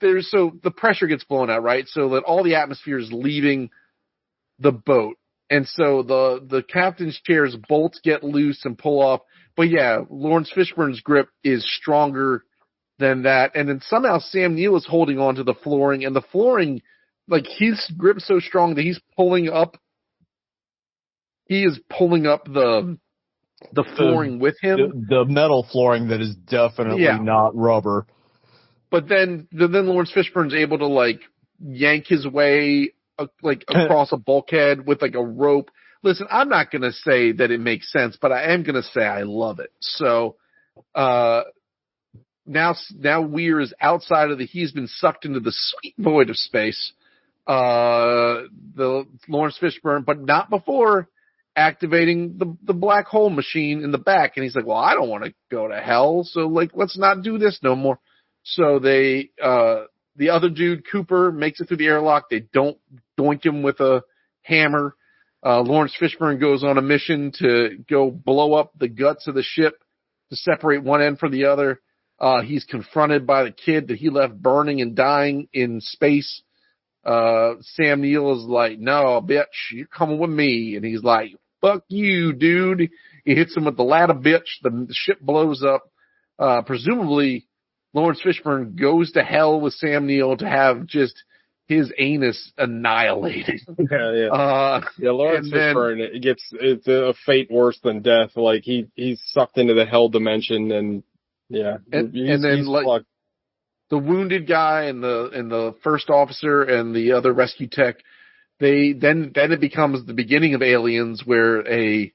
so the pressure gets blown out, right? So that all the atmosphere is leaving the boat. And so the captain's chair's bolts get loose and pull off. But yeah, Lawrence Fishburne's grip is stronger than that. And then somehow Sam Neill is holding on to the flooring, and the flooring, like, his grip's so strong that he is pulling up the flooring with him.
The metal flooring that is definitely not rubber.
But then Lawrence Fishburne's able to, like, yank his way, like, across a bulkhead with, like, a rope. Listen, I'm not going to say that it makes sense, but I am going to say I love it. So, now Weir is outside of he's been sucked into the sweet void of space. The Lawrence Fishburne, but not before activating the black hole machine in the back. And he's like, well, I don't want to go to hell. So like, let's not do this no more. So the other dude, Cooper, makes it through the airlock. They don't doink him with a hammer. Lawrence Fishburne goes on a mission to go blow up the guts of the ship to separate one end from the other. He's confronted by the kid that he left burning and dying in space. Sam Neill is like, no, bitch, you're coming with me. And he's like, fuck you, dude. He hits him with the ladder, bitch. The ship blows up. Presumably, Lawrence Fishburne goes to hell with Sam Neill to have just his anus annihilated.
Lawrence Fishburne, it's a fate worse than death. Like, he's sucked into the hell dimension, and then
like the wounded guy and the first officer and the other rescue tech, then it becomes the beginning of Aliens, where a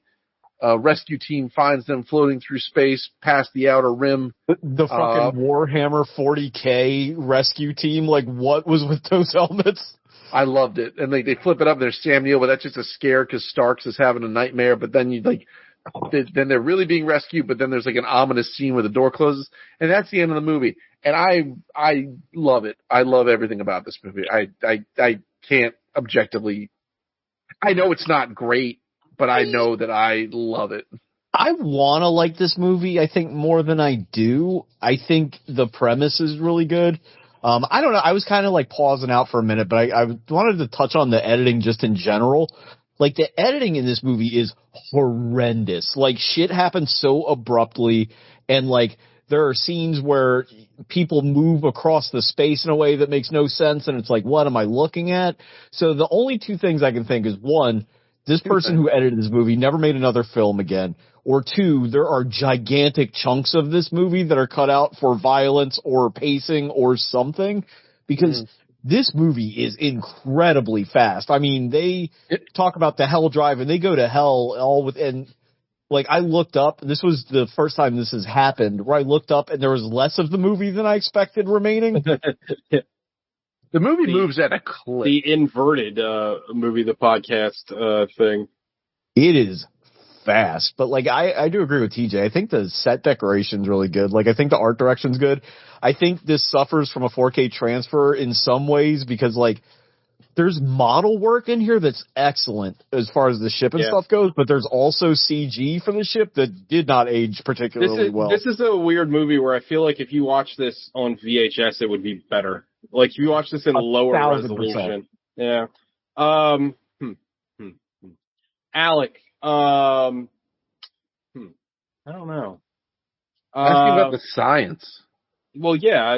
rescue team finds them floating through space past the outer rim.
The fucking Warhammer 40K rescue team, like, what was with those helmets?
I loved it. And they flip it up. There's Sam Neill, but that's just a scare because Starks is having a nightmare. But then then they're really being rescued, but then there's like an ominous scene where the door closes, and that's the end of the movie. And I love it. I love everything about this movie. I can't objectively. I know it's not great, but I know that I love it.
I want to like this movie, I think, more than I do. I think the premise is really good. I don't know. I was kind of like pausing out for a minute, but I wanted to touch on the editing just in general. Like, the editing in this movie is horrendous. Like, shit happens so abruptly, and like, there are scenes where people move across the space in a way that makes no sense, and it's like, what am I looking at? So the only two things I can think is, one, this person who edited this movie never made another film again. Or two, there are gigantic chunks of this movie that are cut out for violence or pacing or something, because this movie is incredibly fast. I mean, they talk about the hell drive, and they go to hell all within. Like, I looked up, this was the first time this has happened, where I looked up and there was less of the movie than I expected remaining.
The movie moves at a clip.
The inverted movie, the podcast thing.
It is fast. But like, I do agree with TJ. I think the set decoration's really good. Like, I think the art direction's good. I think this suffers from a 4K transfer in some ways because like, there's model work in here that's excellent as far as the ship and stuff goes, but there's also CG for the ship that did not age particularly well.
This is a weird movie where I feel like if you watch this on VHS, it would be better. Like if you watch this in lower
1,000%.
resolution. Yeah. Alec, I don't know.
Asking about the science.
Well, yeah.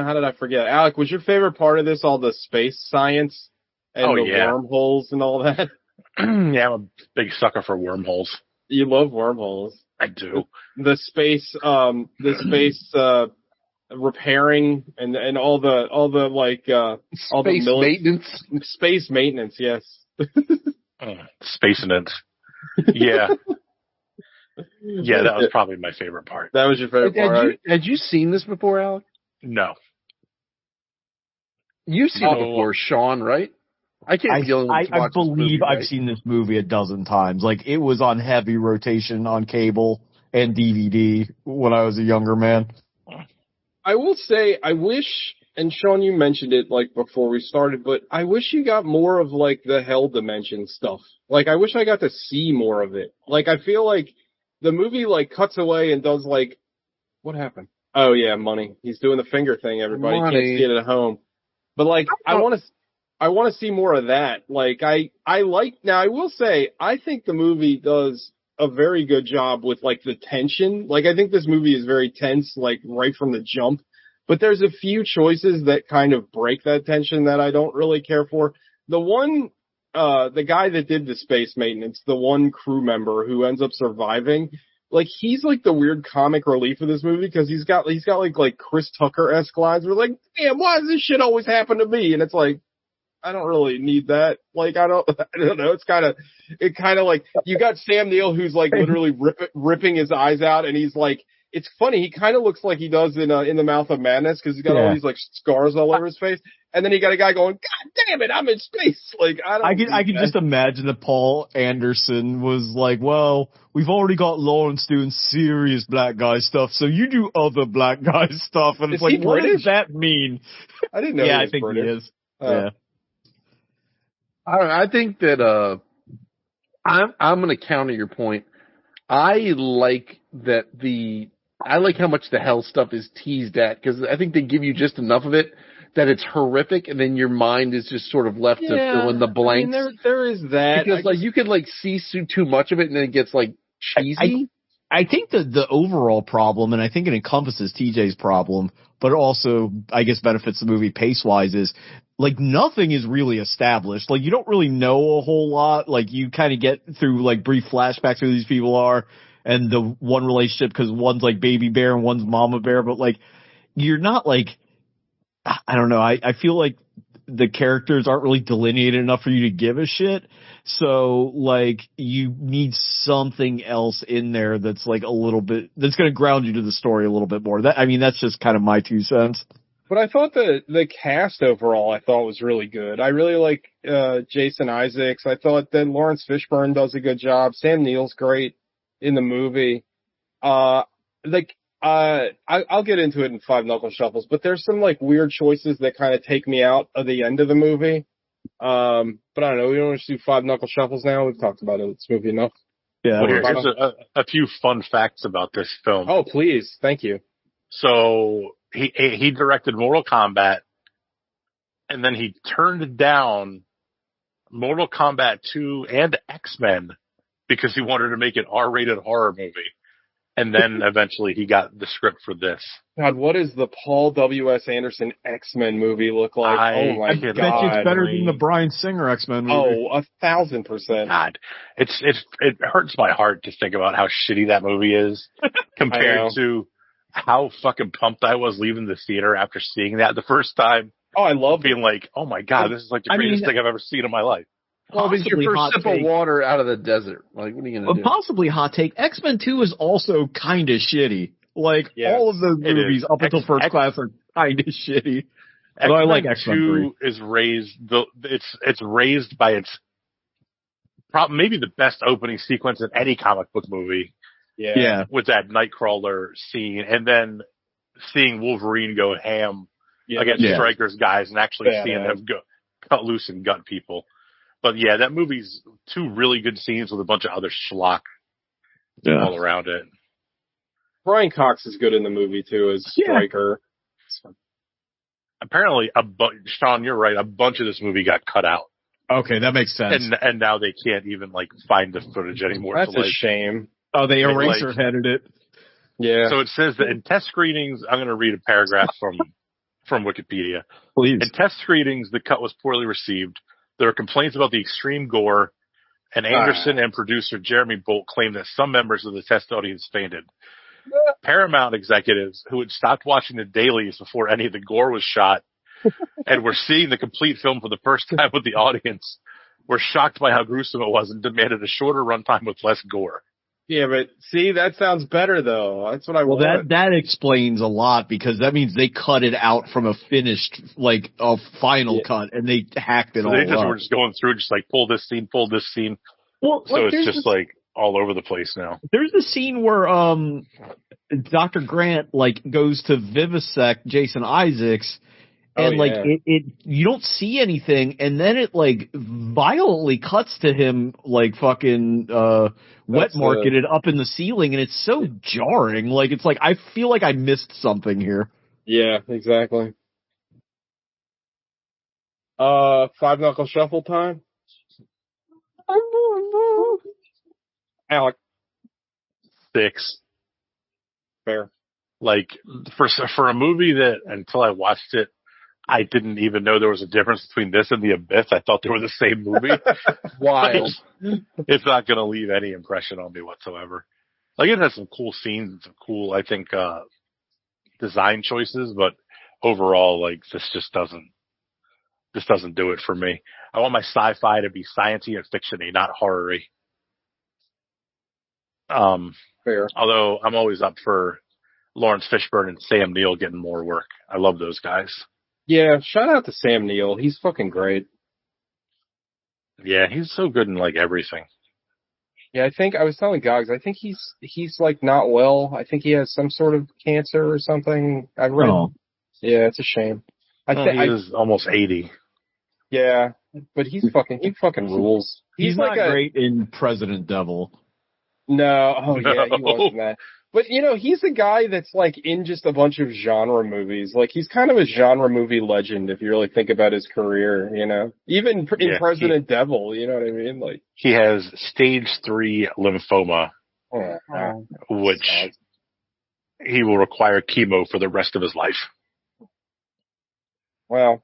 How did I forget? Alec, was your favorite part of this all the space science and wormholes and all that?
Yeah, I'm a big sucker for wormholes.
You love wormholes.
I do.
The space repairing and all the
maintenance.
Space maintenance, yes.
Space maintenance. Yeah. Yeah, that was probably my favorite part.
That was your favorite part.
Had you seen this before, Alec?
No.
You've seen it before, Sean, right? I
believe I've seen this movie a dozen times. Like, it was on heavy rotation on cable and DVD when I was a younger man.
I will say, I wish, and Sean, you mentioned it like before we started, but I wish you got more of like the Hell Dimension stuff. Like, I wish I got to see more of it. Like, I feel like the movie like cuts away and does like, what happened? Oh yeah, money. He's doing the finger thing, everybody. Can't see it at home. But like, I want to see more of that. Like, now I will say, I think the movie does a very good job with like the tension. Like, I think this movie is very tense, like right from the jump, but there's a few choices that kind of break that tension that I don't really care for. The guy that did the space maintenance, the one crew member who ends up surviving, like, he's like the weird comic relief of this movie because he's got like Chris Tucker-esque lines. We're like, damn, why does this shit always happen to me? And it's like, I don't really need that. Like, I don't know. It kind of like, you got Sam Neill who's like literally ripping his eyes out, and he's like, it's funny. He kind of looks like he does in The Mouth of Madness because he's got all these like scars all over his face. And then you got a guy going, God damn it, I'm in space. Like, I can
just imagine that Paul Anderson was like, well, we've already got Lawrence doing serious black guy stuff, so you do other black guy stuff. And it's like, what does that mean?
I didn't know.
Yeah, I think British. He is. Yeah.
I think that I'm going to counter your point. I like how much the hell stuff is teased at, because I think they give you just enough of it that it's horrific, and then your mind is just sort of left to fill in the blanks.
I mean, there is that.
Because you could like see too much of it, and then it gets like cheesy.
I think the overall problem, and I think it encompasses TJ's problem, but also I guess benefits the movie pace-wise, is like nothing is really established. Like, you don't really know a whole lot. Like, you kind of get through like brief flashbacks who these people are and the one relationship, because one's like baby bear and one's mama bear, but like you're not like, I don't know. I feel like the characters aren't really delineated enough for you to give a shit. So like you need something else in there that's like a little bit, that's going to ground you to the story a little bit more. That's just kind of my 2 cents.
But I thought the cast overall, I thought was really good. I really like Jason Isaacs. I thought that Lawrence Fishburne does a good job. Sam Neill's great in the movie. I'll get into it in Five Knuckle Shuffles, but there's some like weird choices that kind of take me out of the end of the movie. But I don't know. We don't want to do Five Knuckle Shuffles now. We've talked about this movie enough.
Yeah. Well, here's a few fun facts about this film.
Oh, please. Thank you.
So he directed Mortal Kombat, and then he turned down Mortal Kombat 2 and X-Men because he wanted to make an R-rated horror movie. And then eventually he got the script for this.
God, what does the Paul W.S. Anderson X-Men movie look like? Oh my God.
I bet you it's better than the Bryan Singer X-Men movie.
Oh, 1,000%.
God, it hurts my heart to think about how shitty that movie is compared to how fucking pumped I was leaving the theater after seeing that the first time.
Oh, I love
being like, oh my God, this is like the greatest thing I've ever seen in my life.
Well, it's your first sip of water out of the desert. Like, what are you going to do?
Possibly hot take. X-Men 2 is also kind of shitty. Like, all of those movies up until First Class are kind of shitty. But I like X-Men
2 is raised, it's raised by its maybe the best opening sequence in any comic book movie
Yeah.
with that Nightcrawler scene, and then seeing Wolverine go ham against
Yeah.
Stryker's guys and actually
Badass.
seeing them cut loose and gut people. But yeah, that movie's 2 really good scenes with a bunch of other schlock all around it.
Brian Cox is good in the movie too as Stryker.
Apparently, Sean, you're right. A bunch of this movie got cut out,
Okay, that makes sense.
and now they can't even find the footage anymore.
That's
to,
a shame.
Oh, they
like-
eraser headed it.
Yeah.
So it says that in test screenings, I'm going to read a paragraph from Wikipedia.
Please.
In test screenings, the cut was poorly received. There were complaints about the extreme gore, and Anderson and producer Jeremy Bolt claimed that some members of the test audience fainted. Paramount executives who had stopped watching the dailies before any of the gore was shot and were seeing the complete film for the first time with the audience were shocked by how gruesome it was and demanded a shorter runtime with less gore.
Yeah, but see, that sounds better though. That's what I want.
That explains a lot because that means they cut it out from a finished, like a final cut, and they hacked it
So
all
they just
up.
were just going through, just like pull this scene.
Well,
So it's just like all over the place now.
there's the scene where Dr. Grant like goes to vivisect Jason Isaacs, and it you don't see anything, and then it like violently cuts to him like fucking wet marketed up in the ceiling, and it's so jarring. Like it's like I feel like I missed something here.
Yeah, exactly. 5 Knuckle Shuffle time. Alec,
6.
fair.
Like for a movie that until I watched it, I didn't even know there was a difference between this and The Abyss. I thought they were the same movie.
Wild.
It's not going to leave any impression on me whatsoever. Like it has some cool scenes and some cool, I think, design choices, but overall, like this doesn't do it for me. I want my sci-fi to be sciencey and fiction-y, not horror-y.
Fair.
Although I'm always up for Lawrence Fishburne and Sam Neill getting more work. I love those guys.
Yeah, shout out to Sam Neill. He's fucking great.
Yeah, he's so good in like everything.
Yeah, I think I was telling Gogs, I think he's like not well. I think he has some sort of cancer or something. I read.
Oh.
Yeah, it's a shame.
He is almost 80.
Yeah, but he fucking rules.
He's
like
not great in President Devil.
No, oh yeah, he
No.
wasn't that. But he's a guy that's like in just a bunch of genre movies. Like he's kind of a genre movie legend if you really think about his career. Even in President Devil. You know what I mean? Like
he has stage 3 lymphoma,
oh,
which he will require chemo for the rest of his life.
well,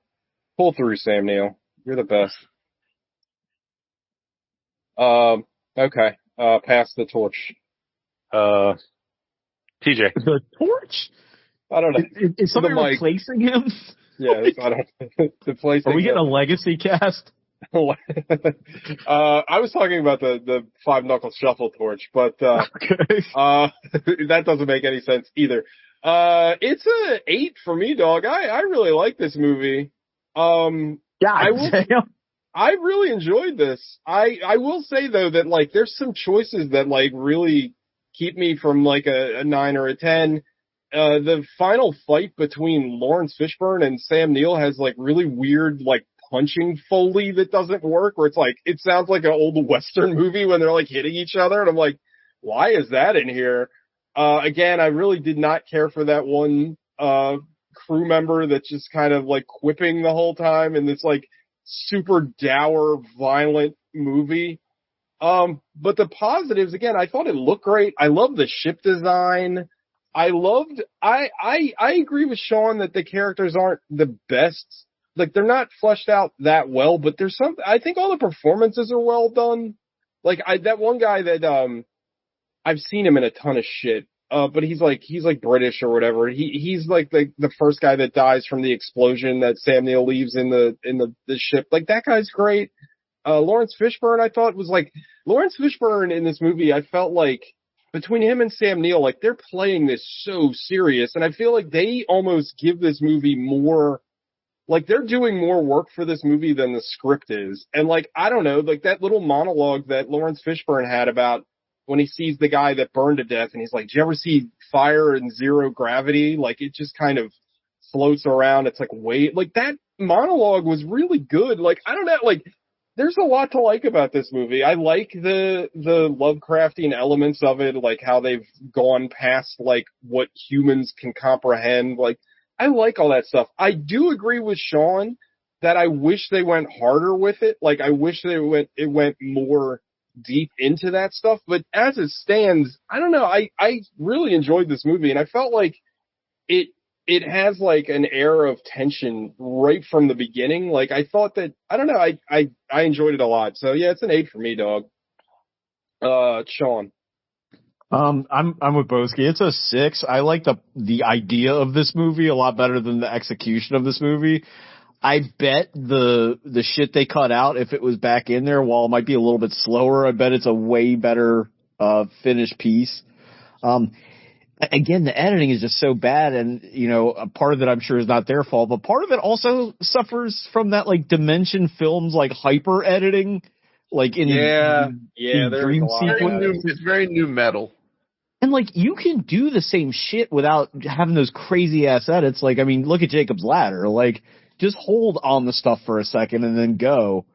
pull through, Sam Neill. You're the best. Okay. Pass the torch.
TJ.
The torch?
I don't know.
Is somebody
The mic.
replacing him?
Yeah, I don't. The place.
Are we getting a legacy cast?
I was talking about the 5 Knuckle Shuffle torch, but
Okay.
that doesn't make any sense either. It's a 8 for me, dog. I really like this movie.
God damn.
I really enjoyed this. I will say though that like there's some choices that like really keep me from like a 9 or a 10. The final fight between Lawrence Fishburne and Sam Neill has like really weird like punching foley that doesn't work, where it's like it sounds like an old Western movie when they're like hitting each other, and I'm like, why is that in here? Again, I really did not care for that one crew member that's just kind of like quipping the whole time in this like super dour, violent movie. But the positives, again, I thought it looked great. I love the ship design. I agree with Sean that the characters aren't the best. Like, they're not fleshed out that well, but I think all the performances are well done. Like, that one guy that, I've seen him in a ton of shit. But he's like British or whatever. He's like the first guy that dies from the explosion that Sam Neill leaves in the ship. Like, that guy's great. Lawrence Fishburne, I thought was like, Lawrence Fishburne in this movie, I felt like between him and Sam Neill, like they're playing this so serious. And I feel like they almost give this movie more like they're doing more work for this movie than the script is. And like, I don't know, like that little monologue that Lawrence Fishburne had about when he sees the guy that burned to death and he's like, "Did you ever see fire in zero gravity?" Like it just kind of floats around. It's like, wait, like that monologue was really good. Like, I don't know, like there's a lot to like about this movie. I like the Lovecraftian elements of it, like how they've gone past like what humans can comprehend. Like, I like all that stuff. I do agree with Sean that I wish they went harder with it. Like, I wish it went more deep into that stuff. But as it stands, I don't know. I really enjoyed this movie, and I felt like it has like an air of tension right from the beginning. Like, I thought that, I don't know, I enjoyed it a lot. So yeah, it's an 8 for me, dog. Sean.
I'm with Boski. It's a 6. I like the idea of this movie a lot better than the execution of this movie. I bet the shit they cut out, if it was back in there, while it might be a little bit slower, I bet it's a way better finished piece. Again, the editing is just so bad, and you know, a part of it I'm sure is not their fault, but part of it also suffers from that like Dimension Films like hyper editing, like in
there's a lot of that.
It's very new metal.
And like you can do the same shit without having those crazy ass edits. Like, I mean, look at Jacob's Ladder. Like, just hold on the stuff for a second and then go.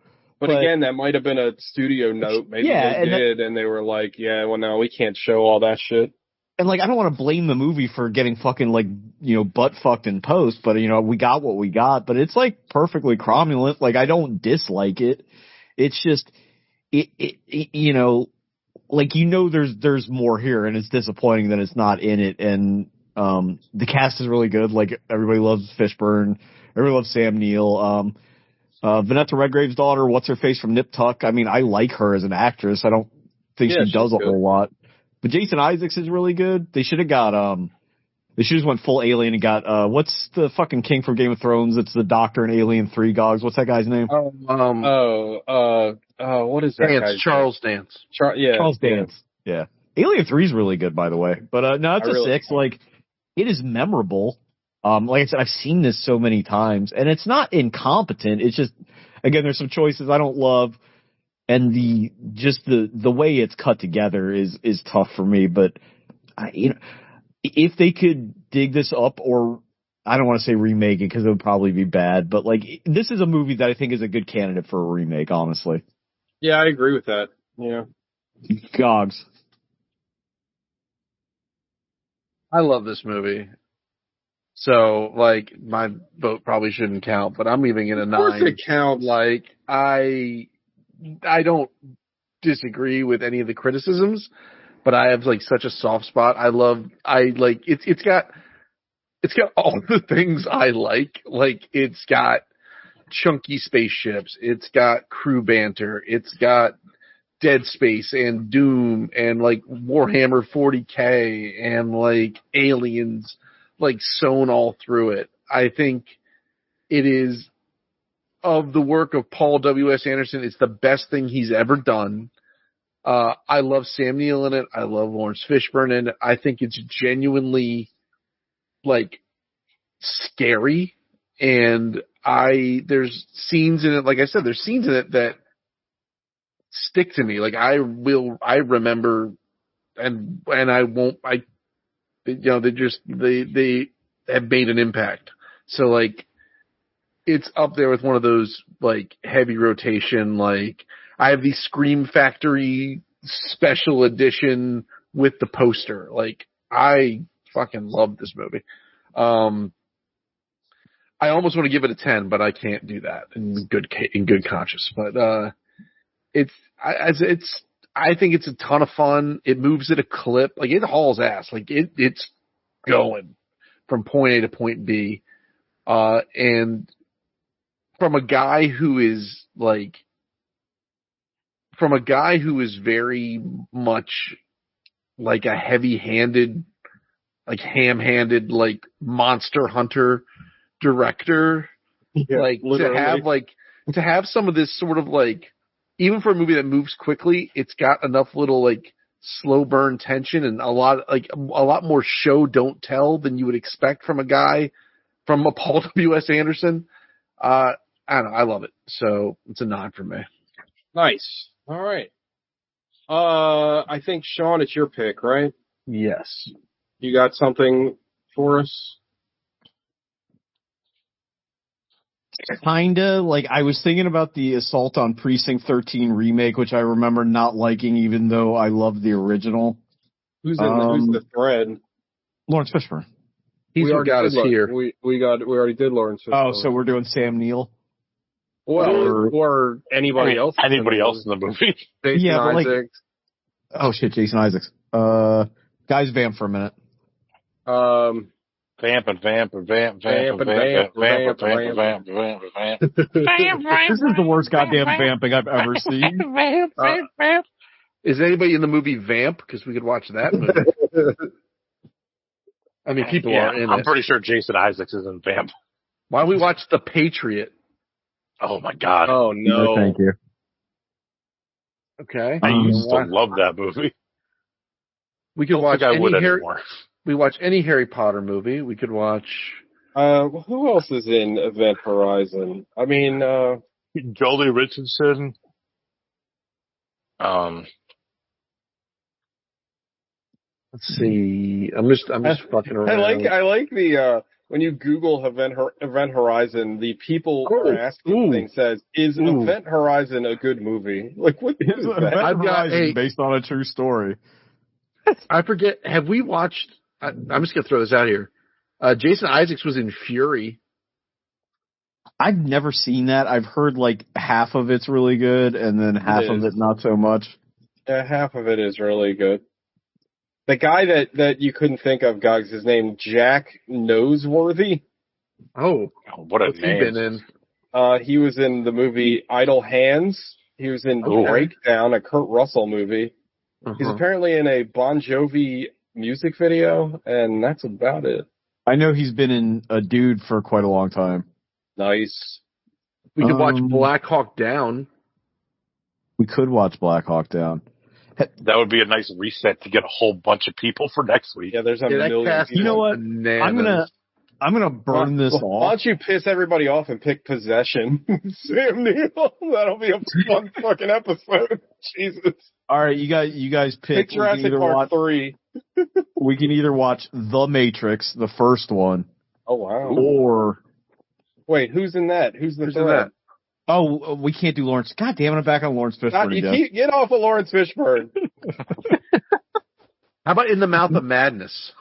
But again, that might have been a studio note. Maybe they did, and they were like, "Yeah, well, no, we can't show all that shit."
And like, I don't want to blame the movie for getting fucking like, you know, butt fucked in post, but you know, we got what we got. But it's like perfectly cromulent. Like, I don't dislike it. It's just, it you know, like, you know, there's more here, and it's disappointing that it's not in it. And the cast is really good. Like, everybody loves Fishburne. Everybody loves Sam Neill. Vanessa Redgrave's daughter, what's her face from Nip Tuck? I mean, I like her as an actress. I don't think she does a whole lot. But Jason Isaacs is really good. They should have got, they should have went full Alien and got, what's the fucking king from Game of Thrones? It's the Doctor in Alien 3, Gogs. What's that guy's name?
What is that guy's
Charles
name?
Dance.
Charles Dance. Yeah. Alien 3 is really good, by the way. But, no, it's a 6. Like, it is memorable. Like I said, I've seen this so many times, and it's not incompetent. It's just, again, there's some choices I don't love. And the way it's cut together is tough for me, but you know, if they could dig this up, or I don't want to say remake it because it would probably be bad, but like, this is a movie that I think is a good candidate for a remake, honestly.
Yeah, I agree with that. Yeah.
Gogs.
I love this movie. So, like, my vote probably shouldn't count, but I'm leaving it a 9.
Of course it counts.
Like, I don't disagree with any of the criticisms, but I have like such a soft spot. It's got all the things I like. Like, it's got chunky spaceships, it's got crew banter, it's got Dead Space and Doom and like Warhammer 40K and like aliens like sewn all through it. I think it is, of the work of Paul W.S. Anderson, it's the best thing he's ever done. I love Sam Neill in it. I love Lawrence Fishburne in it. I think it's genuinely, like, scary. And there's scenes in it, like I said, there's scenes in it that stick to me. Like, I remember, and I won't, you know, they have made an impact. So, like, it's up there with one of those, like, heavy rotation, like, I have the Scream Factory special edition with the poster. Like, I fucking love this movie. I almost want to give it a 10, but I can't do that in good conscience. But, I think it's a ton of fun. It moves at a clip. Like, it hauls ass. Like, it's going from point A to point B. And from a guy who is very much like a heavy-handed, like ham-handed, like Monster Hunter director, like literally. to have some of this sort of like, even for a movie that moves quickly, it's got enough little like slow burn tension and a lot more show don't tell than you would expect from a guy from a Paul W.S. Anderson. I don't know. I love it. So it's a 9 for me.
Nice. All right. I think Sean, it's your pick, right?
Yes.
You got something for us?
Kinda. Like, I was thinking about the Assault on Precinct 13 remake, which I remember not liking, even though I loved the original.
Who's the thread?
Lawrence Fishburne.
He's what got us here.
We already did Lawrence Fishburne.
Oh, so we're doing Sam Neill?
Or anybody else.
Anybody else in the movie.
Jason
Yeah, but
Isaacs.
Oh shit, Jason Isaacs. Guys, vamp for a minminute.
Vamp.
This is the worst goddamn vamping I've ever seen.
Is anybody in the movie Vamp? Because we could watch that movie. I mean, people are in it.
I'm pretty sure Jason Isaacs is in Vamp.
Why don't we watch The Patriot?
Oh my god.
Oh no.
Thank you.
Okay.
I used to love that movie.
We could watch
anymore.
We watch any Harry Potter movie. We could watch.
Who else is in Event Horizon? I mean,
Jolie Richardson.
Let's see. I'm just fucking around.
I like the when you Google Event Horizon, the people are asking thing says, "Is Event Horizon a good movie?" Like, what is that?
Event Horizon based on a true story.
I forget. Have we watched? I'm just gonna throw this out here. Jason Isaacs was in Fury.
I've never seen that. I've heard like half of it's really good, and then half of it not so much.
Yeah, half of it is really good. The guy that you couldn't think of, Guggs, his name Jack Noseworthy.
Oh,
what a
what's
name!
He been in?
He was in the movie Idle Hands. He was in Breakdown, a Kurt Russell movie. He's apparently in a Bon Jovi music video, and that's about it.
I know he's been in A Dude for quite a long time.
Nice.
We could watch Black Hawk Down.
We could watch Black Hawk Down.
That would be a nice reset to get a whole bunch of people for next week.
Yeah, there's a million people.
You know what? I'm gonna burn this off.
Why don't you piss everybody off and pick Possession? Sam Neill. That'll be a fun fucking episode. Jesus.
All right, you guys pick.
Jurassic Park 3.
We can either watch The Matrix, the first one.
Oh wow.
Or
wait, who's in that? Who's in that?
Oh, we can't do Lawrence. God damn it, I'm back on Lawrence Fishburne.
Get off of Lawrence Fishburne.
How about In the Mouth of Madness?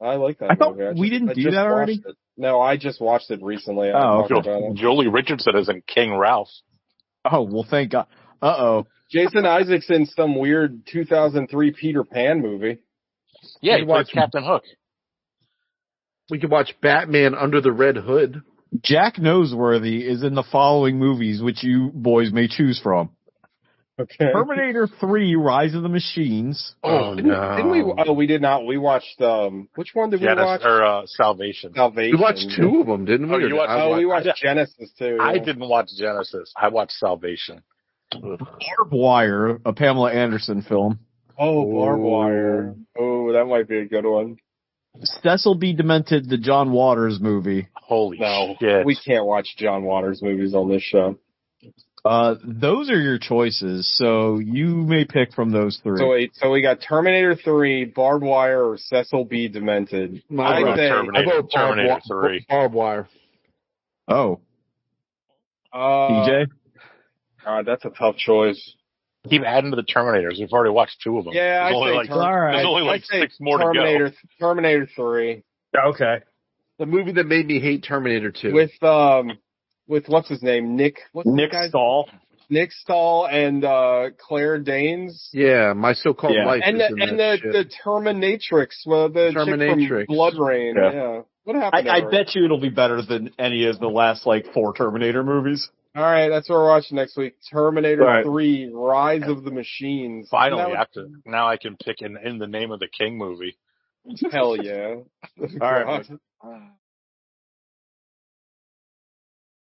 I like that.
I thought we didn't do that already.
No, I just watched it recently.
Jolie Richardson is in King Ralph.
Oh, well, thank God. Uh-oh.
Jason Isaacs in some weird 2003 Peter Pan movie.
Yeah, he plays Captain Hook.
We could watch Batman Under the Red Hood.
Jack Noseworthy is in the following movies, which you boys may choose from.
Okay.
Terminator 3, Rise of the Machines.
Didn't we? Oh, we did not. We watched, which one did we watch?
Or Salvation.
We watched two of them, didn't we?
We watched Genesis too.
I didn't watch Genesis. I watched Salvation.
Barbed Wire, a Pamela Anderson film.
Oh, Barbed Wire. Oh, that might be a good one.
Cecil B. Demented, the John Waters movie.
Holy shit.
We can't watch John Waters movies on this show.
Those are your choices, so you may pick from those three.
So we got Terminator 3, Barbed Wire, or Cecil B. Demented.
Terminator 3.
Barbed Wire.
Oh. DJ?
God, that's a tough choice.
Keep adding to the Terminators. We've already watched two of them.
Yeah,
there's only like 6 more to go.
Terminator 3.
Okay.
The movie that made me hate Terminator 2.
With what's his name? Nick
Stahl.
Nick Stahl and Claire Danes.
Yeah, My So-Called Life.
And the Terminatrix, the chick from Blood Rain. Yeah. What happened?
I bet you it'll be better than any of the last 4 Terminator movies.
All right, that's what we're watching next week. Terminator 3, Rise of the Machines.
Finally, now I can pick in the Name of the King movie.
Hell yeah.
All right.